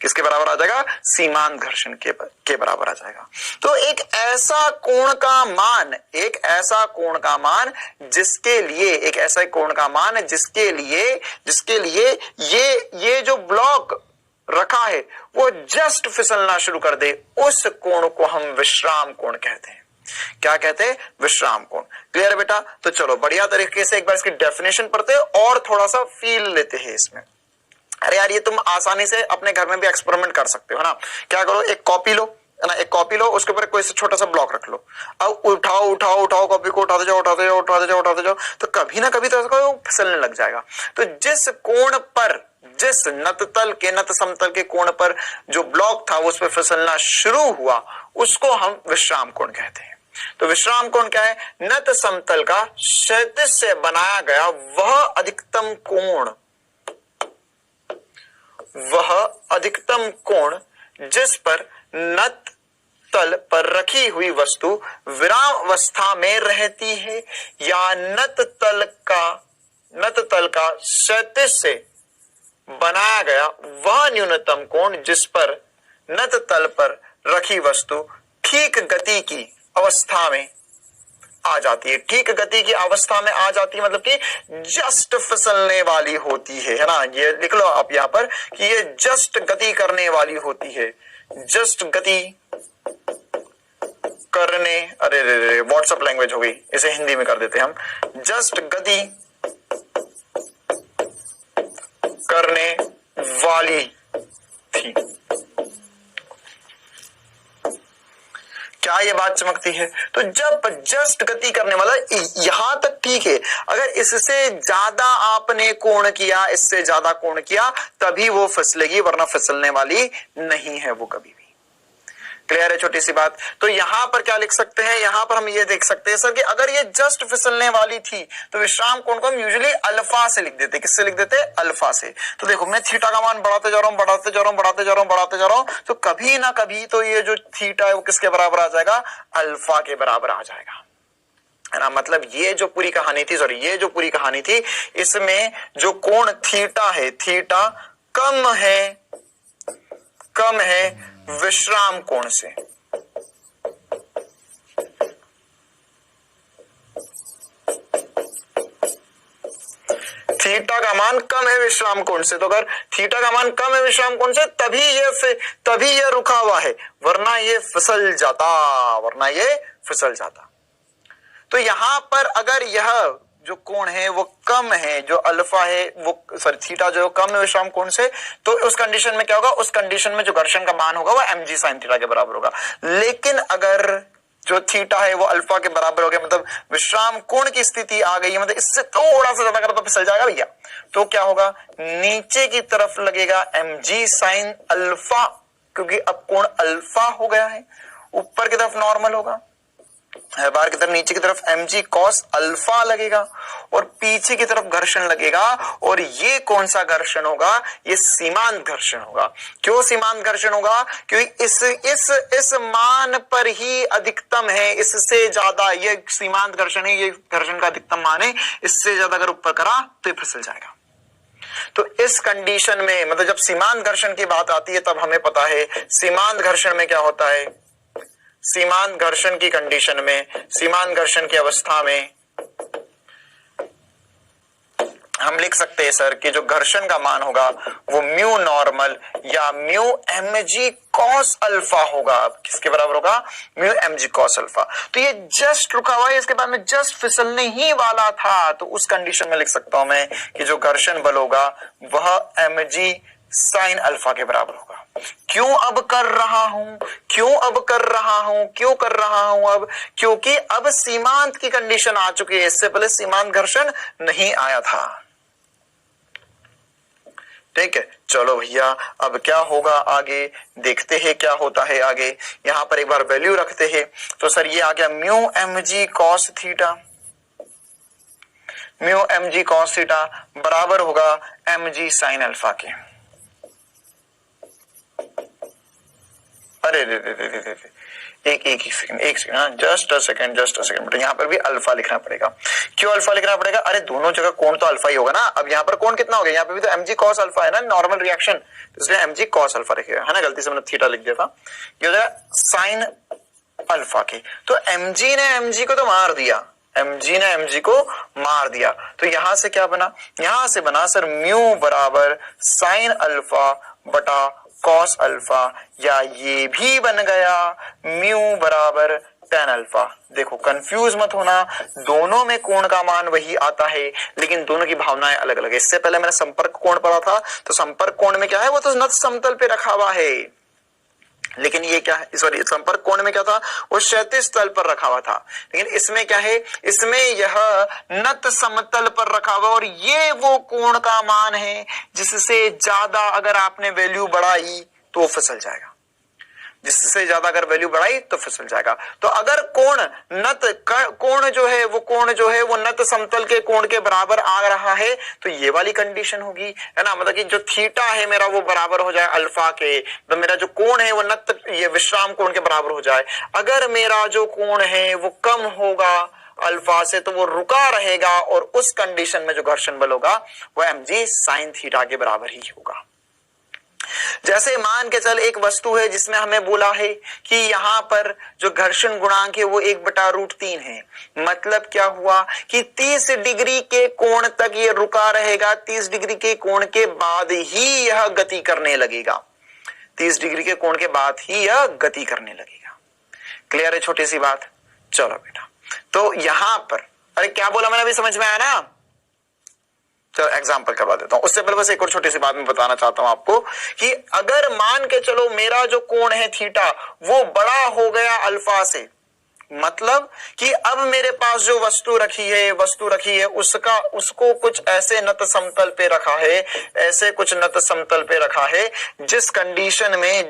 किसके बराबर आ जाएगा? सीमांत घर्षण के बराबर आ जाएगा। तो एक ऐसा कोण का मान जिसके लिए ये जो ब्लॉक रखा है वो जस्ट फिसलना शुरू कर दे, उस कोण को हम विश्राम कोण कहते हैं। क्या कहते हैं? विश्राम कोण। क्लियर है बेटा? तो चलो बढ़िया तरीके से एक बार इसकी डेफिनेशन पढ़ते हैं और थोड़ा सा फील लेते हैं इसमें। अरे यार, ये तुम आसानी से अपने घर में भी एक्सपेरिमेंट कर सकते हो ना। क्या करो, एक कॉपी लो, है ना, एक कॉपी लो, उसके ऊपर कोई छोटा सा ब्लॉक रख लो। अब उठाओ कॉपी को, उठाते जाओ, तो कभी ना कभी तो उसको फिसलने लग जाएगा। तो जिस कोण पर, जिस नत समतल के कोण पर जो ब्लॉक था उस पर फिसलना शुरू हुआ, उसको हम विश्राम कोण कहते हैं। तो विश्राम कोण क्या है? नत समतल का क्षैतिज से बनाया गया वह अधिकतम कोण, वह अधिकतम कोण जिस पर नत तल पर रखी हुई वस्तु विराम अवस्था में रहती है, या नत तल का क्षैतिज से बनाया गया वह न्यूनतम कोण जिस पर नत तल पर रखी वस्तु ठीक गति की अवस्था में आ जाती है। ठीक गति की अवस्था में आ जाती है मतलब कि जस्ट फिसलने वाली होती है ना। ये लिख लो आप यहां पर कि ये जस्ट गति करने वाली होती है, जस्ट गति करने, अरे रे व्हाट्सएप लैंग्वेज हो गई, इसे हिंदी में कर देते हैं हम, जस्ट गति करने वाली थी। क्या ये बात चमकती है? तो जब जस्ट गति करने वाला, यहां तक ठीक है, अगर इससे ज्यादा आपने कोण किया, इससे ज्यादा कोण किया तभी वो फिसलेगी, वरना फिसलने वाली नहीं है वो कभी भी। क्लियर है छोटी सी बात? तो यहां पर क्या लिख सकते हैं? यहां पर हम ये देख सकते हैं सर कि अगर ये जस्ट फिसलने वाली थी तो विश्राम कोण को हम यूजुअली अल्फा से लिख देते। किससे लिख देते? अल्फा से। तो देखो मैं थीटा का मान बढ़ाते जा रहा हूं, बढ़ाते जा रहा हूं, बढ़ाते जा रहा हूं, बढ़ाते जा रहा हूं, तो कभी ना कभी तो ये जो थीटा है वो किसके बराबर आ जाएगा? अल्फा के बराबर आ जाएगा, है ना। मतलब ये जो पूरी कहानी थी, सॉरी ये जो पूरी कहानी थी, इसमें जो कोण थीटा है, थीटा कम है विश्राम कोण से। थीटा का मान कम है विश्राम कोण से, तो अगर थीटा का मान कम है विश्राम कोण से तभी ये रुका हुआ है, वरना ये फिसल जाता। तो यहां पर अगर यह जो कोण है वो कम है, जो अल्फा है वो सॉरी थीटा जो कम है विश्राम कोण से, तो उस कंडीशन में क्या होगा? उस कंडीशन में जो घर्षण का मान होगा वो mg sin थीटा के बराबर होगा। लेकिन अगर जो थीटा है वो अल्फा के बराबर हो गया, मतलब विश्राम कोण की स्थिति आ गई है, मतलब इससे थोड़ा सा ज्यादा करो तो फिसल जाएगा भैया, तो क्या होगा? नीचे की तरफ लगेगा mg sin अल्फा, क्योंकि अब कोण अल्फा हो गया है। ऊपर की तरफ नॉर्मल होगा, बाहर की तरफ नीचे की तरफ mg cos अल्फा लगेगा, और पीछे की तरफ घर्षण लगेगा, और ये कौन सा घर्षण होगा? ये सीमांत घर्षण होगा। क्यों सीमांत घर्षण होगा? क्योंकि इस मान पर ही अधिकतम है, इससे ज्यादा ये सीमांत घर्षण है, ये घर्षण का अधिकतम मान है, इससे ज्यादा अगर ऊपर करा तो ये फिसल जाएगा। तो इस कंडीशन में मतलब जब सीमांत घर्षण की बात आती है तब हमें पता है सीमांत घर्षण में क्या होता है। सीमांत घर्षण की कंडीशन में, सीमांत घर्षण की अवस्था में हम लिख सकते हैं सर कि जो घर्षण का मान होगा वो म्यू नॉर्मल या म्यू mg cos अल्फा होगा। किसके बराबर होगा? Mu mg cos alpha. तो ये जस्ट रुका हुआ है, इसके बाद में जस्ट फिसलने ही वाला था, तो उस कंडीशन में लिख सकता हूं मैं कि जो घर्षण बल होगा वह mg sin अल्फा के बराबर होगा। क्यों अब कर रहा हूं? अब क्योंकि अब सीमांत की कंडीशन आ चुकी है, इससे पहले सीमांत घर्षण नहीं आया था। ठीक है, चलो भैया अब क्या होगा आगे देखते हैं क्या होता है आगे। यहां पर एक बार वैल्यू रखते हैं, तो सर ये आ गया mu mg cos theta, mu mg cos theta बराबर होगा mg sin अल्फा के। अरे एक second, just a second, but यहाँ पर भी अल्फा लिखना पड़ेगा। क्यों अल्फा लिखना पड़ेगा? अरे दोनों जगह कोण तो अल्फा ही होगा ना। अब यहाँ पर कोण कितना हो गया? यहाँ पे भी तो mg cos अल्फा है ना, नॉर्मल रिएक्शन, इसलिए mg cos अल्फा लिखेगा, है ना। गलती से मैंने थीटा लिख दिया था, ये हो जाएगा साइन अल्फा के। तो mg ने mg को तो मार दिया, तो यहां से क्या बना? यहां से बना सर म्यू बराबर साइन अल्फा बटा कॉस अल्फा, या ये भी बन गया म्यू बराबर tan अल्फा। देखो कंफ्यूज मत होना, दोनों में कोण का मान वही आता है, लेकिन दोनों की भावनाएं अलग अलग है। इससे पहले मैंने संपर्क कोण पढ़ा था, तो संपर्क कोण में क्या है? वो तो नत समतल पे रखा हुआ है, लेकिन ये क्या है? सॉरी, संपर्क कोण में क्या था? वो क्षैतिज तल पर रखा हुआ था। लेकिन इसमें क्या है? इसमें यह नत समतल पर रखा हुआ, और ये वो कोण का मान है जिससे ज्यादा अगर आपने वैल्यू बढ़ाई तो फिसल जाएगा। जिससे ज्यादा अगर वैल्यू बढ़ाई तो फिसल जाएगा। तो अगर कोण जो है वो नत समतल के कोण के बराबर आ रहा है तो ये वाली कंडीशन होगी, है ना। मतलब कि जो थीटा है मेरा वो बराबर हो जाए अल्फा के, तो मेरा जो कोण है वो ये विश्राम कोण के बराबर हो जाए। अगर मेरा जो कोण है वो कम होगा अल्फा से तो वो रुका रहेगा, और उस कंडीशन में जो घर्षण बल होगा वो mg sin थीटा के बराबर ही होगा। जैसे मान के चल एक वस्तु है जिसमें हमें बोला है कि यहां पर जो घर्षण गुणांक है वो 1/√3 है। मतलब क्या हुआ कि 30 डिग्री के कोण तक ये रुका रहेगा, 30 डिग्री के कोण के बाद ही यह गति करने लगेगा, 30 डिग्री के कोण के बाद ही यह गति करने लगेगा। क्लियर है छोटी सी बात। चलो बेटा, तो यहां पर अरे क्या बोला मैंने, अभी समझ में आया ना। चलो एग्जांपल करवा देता हूं, उससे पहले बस एक और छोटी सी बात मैं बताना चाहता हूं आपको कि अगर मान के चलो मेरा जो कोण है थीटा वो बड़ा हो गया अल्फा से, मतलब कि अब मेरे पास जो वस्तु रखी है उसको कुछ ऐसे नत समतल पे रखा है, ऐसे कुछ नत समतल पे रखा है जिस कंडीशन में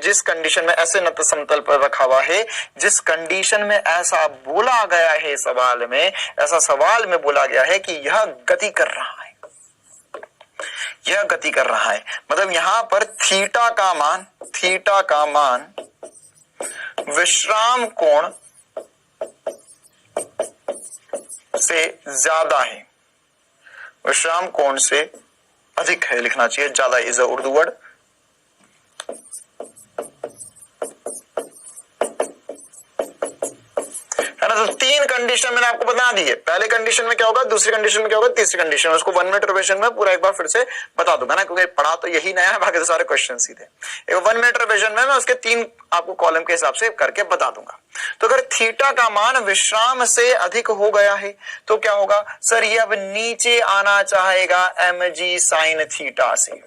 ऐसे नत समतल पर रखा हुआ है जिस कंडीशन में ऐसा बोला गया है सवाल में बोला गया है कि यह गति कर रहा है, मतलब यहां पर थीटा का मान विश्राम कोण से ज्यादा है, विश्राम कोण से अधिक है, लिखना चाहिए, ज्यादा इज अ उर्दू वर्ड। है ना। तो 3 कंडीशन मैंने आपको बता दी है, पहले कंडीशन में क्या होगा, दूसरी कंडीशन में क्या होगा, तीसरी कंडीशन में, उसको 1 मिनट रिवीजन में पूरा एक बार फिर से बता दूंगा ना, क्योंकि पढ़ा तो यही नया है, बाकी तो सारे क्वेश्चन सीधे। एक 1 मिनट रिवीजन में मैं उसके 3 आपको कॉलम के हिसाब से करके बता दूंगा। तो अगर थीटा का मान विश्राम से अधिक हो गया है तो क्या होगा सर, ये अब नीचे आना चाहेगा mg sin थीटा से,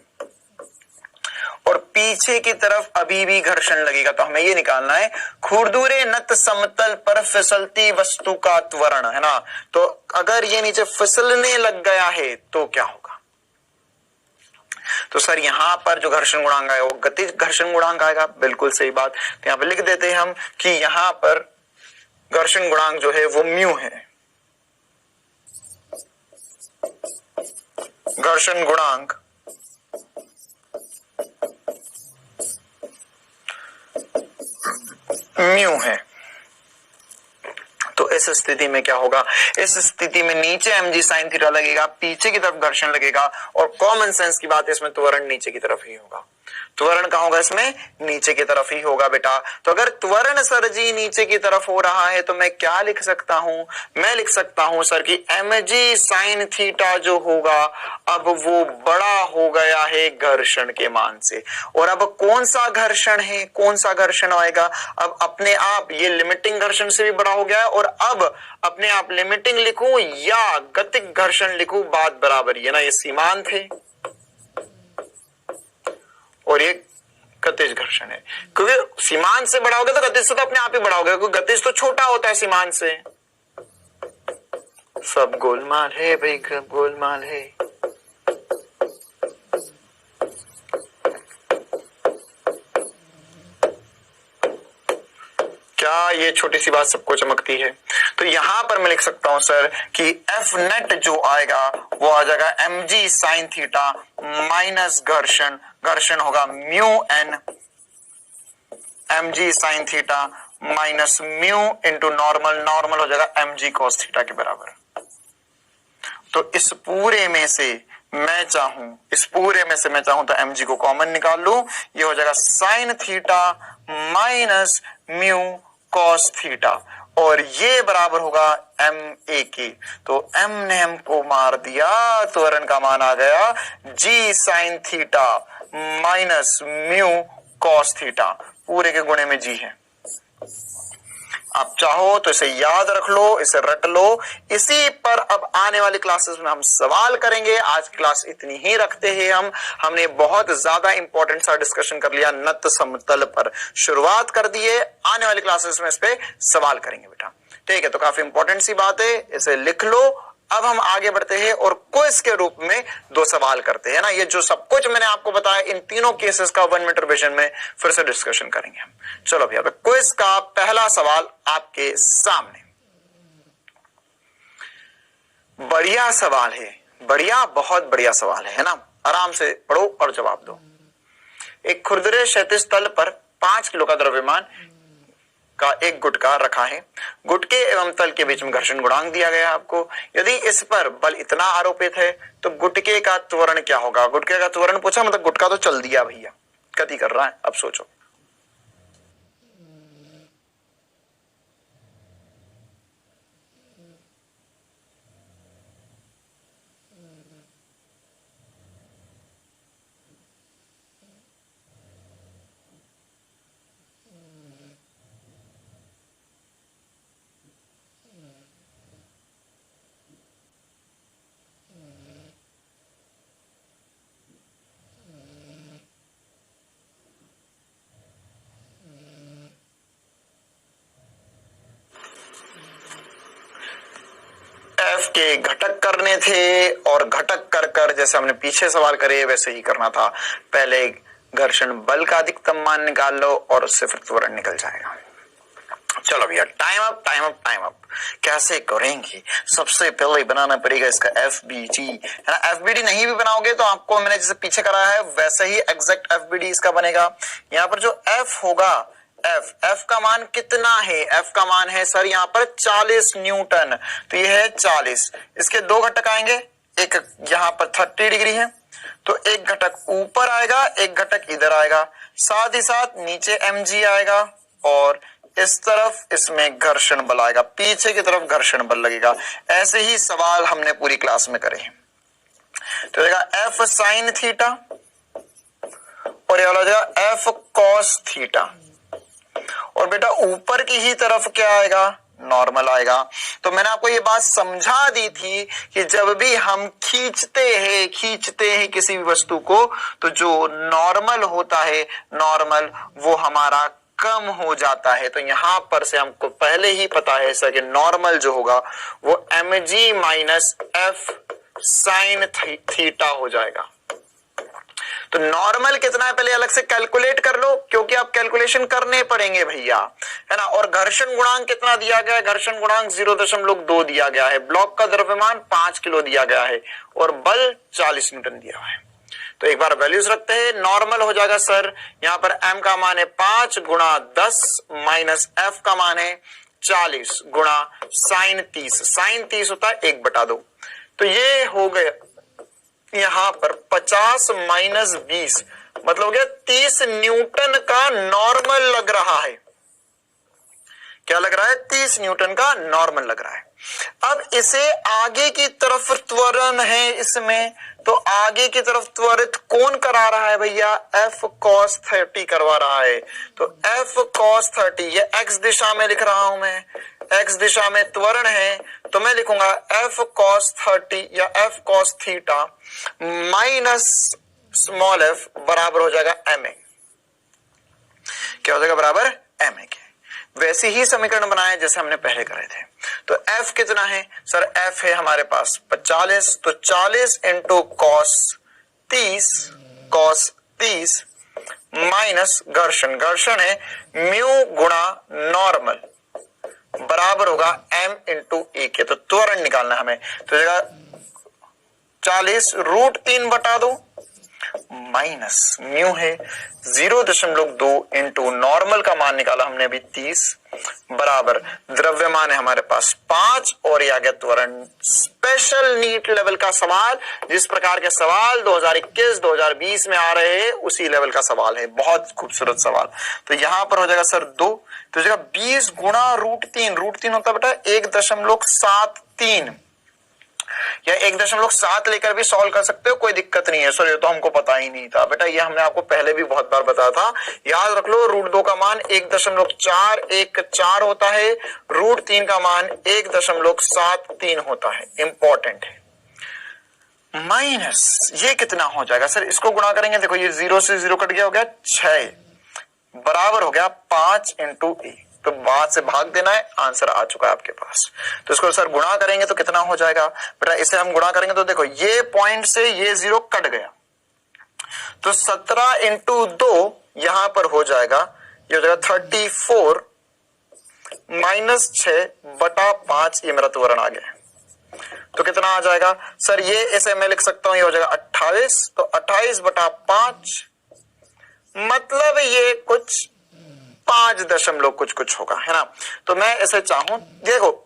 और पीछे की तरफ अभी भी घर्षण लगेगा। तो हमें ये निकालना है खुरदुरे नत समतल पर फिसलती वस्तु का त्वरण, है ना। तो अगर ये नीचे फिसलने लग गया है तो क्या होगा, तो सर यहां पर जो घर्षण गुणांक आएगा वो गतिज घर्षण गुणांक आएगा। बिल्कुल सही बात। तो यहां पर लिख देते हैं हम कि यहां पर घर्षण गुणांक जो है वो म्यू है, घर्षण गुणांक म्यू है। तो इस स्थिति में क्या होगा, इस स्थिति में नीचे mg sin थीटा लगेगा, पीछे की तरफ घर्षण लगेगा, और कॉमन सेंस की बात है इसमें त्वरण नीचे की तरफ ही होगा। त्वरण कहां होगा, इसमें नीचे की तरफ ही होगा बेटा। तो अगर त्वरण सर जी नीचे की तरफ हो रहा है तो मैं क्या लिख सकता हूं, मैं लिख सकता हूं सर कि mg sin थीटा जो होगा अब वो बड़ा हो गया है घर्षण के मान से। और अब कौन सा घर्षण आएगा, अब अपने आप ये लिमिटिंग घर्षण से भी बड़ा हो गया है, और अब अपने आप लिमिटिंग लिखूं या गतिक घर्षण लिखूं, बात बराबर ही है ना। ये सीमांत है और ये गतिज घर्षण है, क्योंकि सीमांत से बड़ा हो गया तो गतिज से तो अपने आप ही बड़ा हो गया, क्योंकि गतिज तो छोटा होता है सीमांत से। सब गोलमाल है भाई, गोलमाल है। क्या ये छोटी सी बात सबको चमकती है? तो यहां पर मैं लिख सकता हूं सर कि एफ नेट जो आएगा वो आ जाएगा mg sin थीटा माइनस घर्षण होगा mu N mg sin theta minus mu into normal हो जाएगा mg cos थीटा के बराबर। तो इस पूरे में से मैं चाहूं तो mg को कॉमन निकाल लूं, ये हो जाएगा sin theta minus mu cos theta, और ये बराबर होगा ma के। तो m ने m को मार दिया, त्वरण का मान आ गया g sin theta minus mu cos theta, पूरे के गुणे में g है। आप चाहो तो इसे याद रख लो, इसे रट लो। इसी पर अब आने वाली क्लासेस में हम सवाल करेंगे। आज क्लास इतनी ही रखते हैं हमने बहुत ज्यादा इंपॉर्टेंट सा डिस्कशन कर लिया, नत समतल पर शुरुआत कर दिए। आने वाली क्लासेस में इस पे सवाल करेंगे बेटा, ठीक है। तो काफी इंपॉर्टेंट सी बात है, इसे लिख लो, अब हम आगे बढ़ते हैं और क्विज के रूप में 2 सवाल करते हैं ना। ये जो सब कुछ मैंने आपको बताया इन तीनों केसेस का 1 मिनट रिवीजन में फिर से डिस्कशन करेंगे हम। चलो भैया, तो क्विज का पहला सवाल आपके सामने। बढ़िया सवाल है, बढ़िया, बहुत बढ़िया सवाल है ना। आराम से पढ़ो और जवाब दो। एक खुरदरे क्षैतिज तल पर 5 किलो का द्रव्यमान का एक गुटका रखा है। गुटके एवं तल के बीच में घर्षण गुणांक दिया गया है आपको। यदि इस पर बल इतना आरोपित है तो गुटके का त्वरण क्या होगा। गुटके का त्वरण पूछा, मतलब गुटका तो चल दिया भैया, गति कर रहा है। अब सोचो। एफ के घटक करने थे और घटक कर कर जैसे हमने पीछे सवाल करे वैसे ही करना था। पहले घर्षण बल का अधिकतम मान निकाल लो और उससे फिर त्वरण निकल जाएगा। चलो भैया, time up, time up, time up. कैसे करेंगे? सबसे पहले बनाना पड़ेगा इसका FBD, है ना। FBD नहीं भी बनाओगे तो आपको मैंने जैसे पीछे कराया है वैसे ही एग्जैक्ट FBD इसका बनेगा। यहाँ पर जो F होगा, F का मान कितना है? F का मान है सर यहाँ पर 40 न्यूटन, तो ये है 40। इसके 2 घटक आएंगे, एक यहाँ पर 30 डिग्री है तो एक घटक ऊपर आएगा, एक घटक इधर आएगा, साथ ही साथ नीचे mg आएगा और इस तरफ इसमें घर्षण बल आएगा, पीछे की तरफ घर्षण बल लगेगा। ऐसे ही सवाल हमने पूरी क्लास में करे हैं। तो देगा F sin थीटा और ये वाला जाएगा F cos थीटा। और बेटा ऊपर की ही तरफ क्या आएगा? नॉर्मल आएगा। तो मैंने आपको ये बात समझा दी थी कि जब भी हम खींचते हैं किसी भी वस्तु को तो जो नॉर्मल होता है, नॉर्मल वो हमारा कम हो जाता है। तो यहां पर से हमको पहले ही पता है सर कि नॉर्मल जो होगा वो mg minus f sine theta हो जाएगा। तो नॉर्मल कितना है पहले अलग से कैलकुलेट कर लो, क्योंकि आप कैलकुलेशन करने पड़ेंगे भैया, है ना। और घर्षण गुणांक कितना दिया गया है? घर्षण गुणांक 0.2 दिया गया है। ब्लॉक का द्रव्यमान 5 किलो दिया गया है और बल 40 न्यूटन दिया हुआ है। तो एक बार वैल्यूज रखते हैं। नॉर्मल हो जाएगा सर यहाँ पर m का मान है 5 गुणा 10 माइनस f का मान है 40 गुणा साइन 30। साइन 30 होता है 1/2। तो ये हो गया यहां पर 50 माइनस 20 मतलब हो गया 30 न्यूटन का नॉर्मल लग रहा है। क्या लग रहा है? 30 न्यूटन का नॉर्मल लग रहा है। अब इसे आगे की तरफ त्वरण है इसमें, तो आगे की तरफ त्वरित कौन करा रहा है भैया? F cos 30 करवा रहा है। तो F cos 30 ये x दिशा में लिख रहा हूं मैं, x दिशा में त्वरण है तो मैं लिखूंगा F cos 30 या F cos theta minus small f बराबर हो जाएगा ma। क्या हो जाएगा? बराबर ma के। वैसे ही समीकरण बनाए जैसे हमने पहले करे थे। तो f कितना है सर? f है हमारे पास 45, तो 40 इंटू cos 30 माइनस घर्षण, घर्षण है म्यू गुणा नॉर्मल बराबर होगा m इंटू ए के। तो त्वरण निकालना हमें, तो जगह 40 √3/2 माइनस म्यू है 0.2 इंटू नॉर्मल का मान निकाला हमने अभी 30 बराबर द्रव्यमान है हमारे पास 5 और ये आ गया त्वरण। स्पेशल नीट लेवल का सवाल, जिस प्रकार के सवाल 2021-2020 में आ रहे हैं उसी लेवल का सवाल है। बहुत खूबसूरत सवाल। तो यहां पर हो जाएगा सर 2, तो जगह 20 गुणा √3 होता है बेटा 1.73 या 1.7 लेकर भी सॉल्व कर सकते हो, कोई दिक्कत नहीं है सर। ये तो हमको पता ही नहीं था बेटा, ये हमने आपको पहले भी बहुत बार बताया था। याद रख लो √2 का मान 1.414 होता है, √3 का मान 1.73 होता है। इंपॉर्टेंट है। माइनस ये कितना हो जाएगा सर? इसको गुणा करेंगे, देखो ये 0 से 0 कट गया, हो गया 6 बराबर हो गया 5 इंटू ए। तो तो 5 से भाग देना है, आंसर आ चुका है आपके पास। तो इसको सर गुणा करेंगे तो कितना हो जाएगा बेटा, इसे हम गुणा करेंगे तो देखो ये पॉइंट से ये 0 कट गया, तो 17 इंटू 2 यहां पर हो जाएगा, ये हो जाएगा 34 माइनस 6/5, ये मेरा त्वरण आ गया। तो कितना आ जाएगा सर, ये इसे मैं लिख सकता हूं, ये हो जाएगा 28, तो 28/5 मतलब ये कुछ 5 दशमलव कुछ होगा, है ना। तो मैं इसे चाहूं, देखो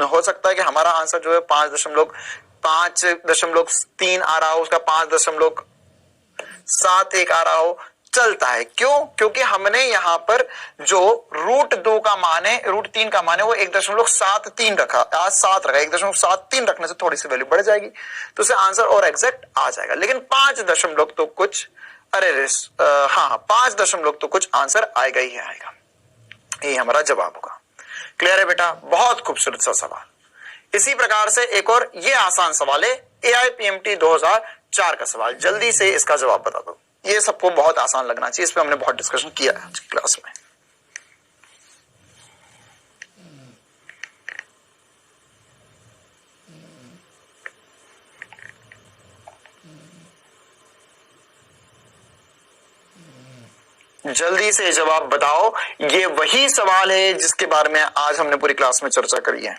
हो सकता है कि हमारा आंसर जो है 5.3 आ रहा हो, उसका 5.71 आ रहा हो, चलता है। क्यों? क्योंकि हमने यहां पर जो √2 का मान है, √3 का मान है, वो 1.73 रखा, आज 7 रखा, 1.73 रखने से थोड़ी सी वैल्यू बढ़ जाएगी, तो उसे आंसर और एग्जैक्ट आ जाएगा। लेकिन 5 दशमलव तो कुछ, हाँ 5 दशमलव तो कुछ आंसर आएगा ही आएगा, ये हमारा जवाब होगा। क्लियर है बेटा? बहुत खूबसूरत सा सवाल। इसी प्रकार से एक और ये आसान सवाल है, AIPMT 2004 का सवाल, जल्दी से इसका जवाब बता दो। ये सबको बहुत आसान लगना चाहिए, इस पे हमने बहुत डिस्कशन किया है आज की क्लास में। जल्दी से जवाब बताओ, ये वही सवाल है जिसके बारे में आज हमने पूरी क्लास में चर्चा करी है।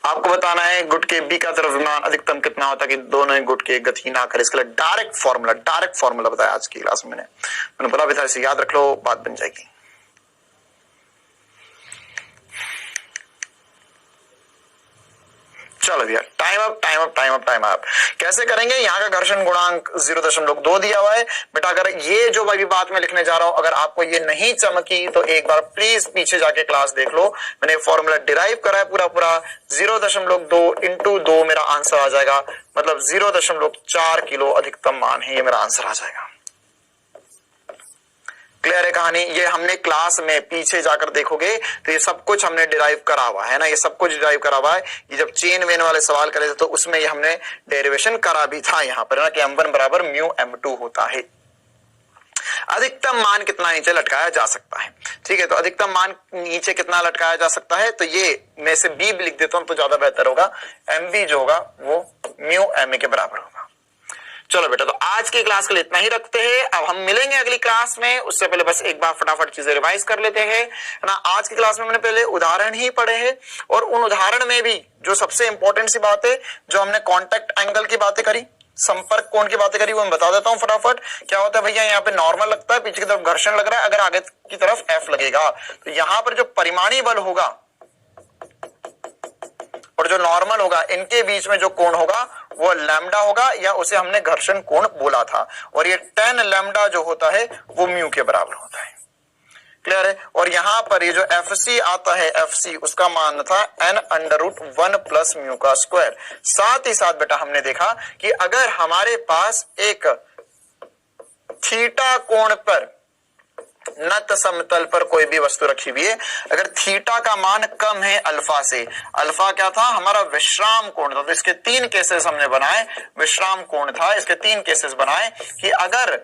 आपको बताना है गुट के बी का द्रव्यमान अधिकतम कितना होता है कि दोनों गुट के गति ना करे। इसके लिए डायरेक्ट फॉर्मूला बताया आज की क्लास में, मैंने बोला बेटा इसे याद रख लो, बात बन जाएगी। चलो भैया, टाइम अप। कैसे करेंगे? यहाँ का घर्षण गुणांक 0.2 दिया हुआ है बेटा। अगर ये जो अभी बात मैं लिखने जा रहा हूं, अगर आपको ये नहीं चमकी तो एक बार प्लीज पीछे जाके क्लास देख लो, मैंने फॉर्मूला डिराइव करा है पूरा 0.2 इंटू 2 मेरा आंसर आ जाएगा, मतलब 0.4 किलो अधिकतम मान है, ये मेरा आंसर आ जाएगा। क्लियर है कहानी? ये हमने क्लास में पीछे जाकर देखोगे तो ये सब कुछ हमने डिराइव करा हुआ है ना, ये सब कुछ डिराइव करा हुआ है। ये जब चेन वेन वाले सवाल करे थे तो उसमें ये हमने डेरिवेशन करा भी था यहाँ पर ना, कि m1 बराबर म्यू m2 होता है। अधिकतम मान कितना नीचे लटकाया जा सकता है? ठीक है, तो अधिकतम मान नीचे कितना लटकाया जा सकता है, तो ये मैं से बी भी लिख देता हूं तो ज्यादा बेहतर होगा। mb जो होगा वो म्यू ma के बराबर होगा। चलो बेटा, तो आज की क्लास के लिए इतना ही रखते हैं। अब हम मिलेंगे अगली क्लास में, उससे पहले बस एक बार फटाफट चीजें रिवाइज कर लेते हैं ना। आज की क्लास में मैंने पहले उदाहरण ही पढ़े हैं, और उन उदाहरण में भी जो सबसे इंपॉर्टेंट सी बात है, जो हमने कॉन्टेक्ट एंगल की बातें करी, संपर्क कोण की बातें करी, वो मैं बता देता हूं फटाफट। क्या होता है भैया, यहाँ पे नॉर्मल लगता है, पीछे की तरफ घर्षण लग रहा है, अगर आगे की तरफ F लगेगा तो यहाँ पर जो परिमाणी बल होगा और जो नॉर्मल होगा, इनके बीच में जो कोण होगा वो लैम्डा होगा, या उसे हमने घर्षण कोण बोला था, और ये 10 लैम्डा जो होता है वो म्यू के बराबर होता है। क्लियर है? और यहां पर ये जो FC आता है, FC उसका मान था n√1 प्लस म्यू का स्क्वायर। साथ ही साथ बेटा हमने देखा कि अगर हमारे पास एक थीटा कोण पर नत समतल पर कोई भी वस्तु रखी हुई है, अगर थीटा का मान कम है अल्फा से, अल्फा क्या था हमारा विश्राम कोण था, तो इसके 3 केसेस हमने बनाए, विश्राम कोण था, इसके 3 केसेस बनाए कि अगर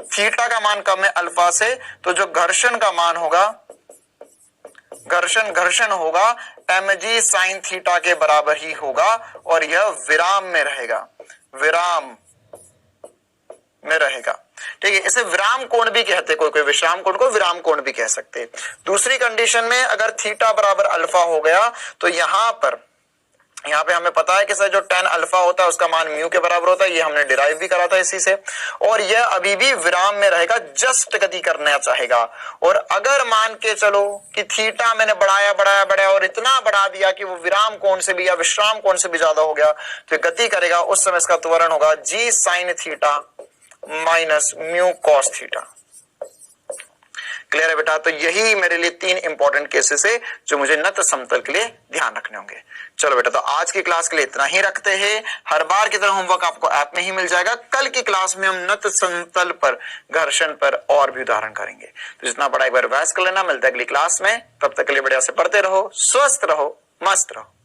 थीटा का मान कम है अल्फा से तो जो घर्षण का मान होगा, घर्षण होगा mg sin थीटा के बराबर ही होगा, और यह विराम में रहेगा। ठीक है, इसे विराम कोण भी कहते हैं, कोई विश्राम कोण को विराम कोण भी कह सकते हैं। दूसरी कंडीशन में अगर थीटा बराबर अल्फा हो गया तो यहाँ पे हमें पता है कि सर जो 10 अल्फा होता है उसका मान म्यू के बराबर होता है, ये हमने डिराइव भी करा था इसी से, और यह अभी भी विराम में रहेगा, जस्ट गति करना चाहेगा। और अगर मान के चलो कि थीटा मैंने बढ़ाया और इतना बढ़ा दिया कि वो विराम कोण से भी या विश्राम कोण से भी ज्यादा हो गया, तो गति करेगा, उस समय इसका त्वरण होगा g sin theta minus mu cos theta. Clear है बेटा? तो यही मेरे लिए 3 इंपॉर्टेंट केसेस है जो मुझे नत समतल के लिए ध्यान रखने होंगे। चलो बेटा, तो आज की क्लास के लिए इतना ही रखते हैं। हर बार की तरह होमवर्क आपको ऐप में ही मिल जाएगा। कल की क्लास में हम नत समतल पर, घर्षण पर और भी उदाहरण करेंगे, तो जितना बड़ा एक बार रिवाइज कर लेना। मिलता है अगली क्लास में, तब तक के लिए बढ़िया से पढ़ते रहो, स्वस्थ रहो, मस्त रहो।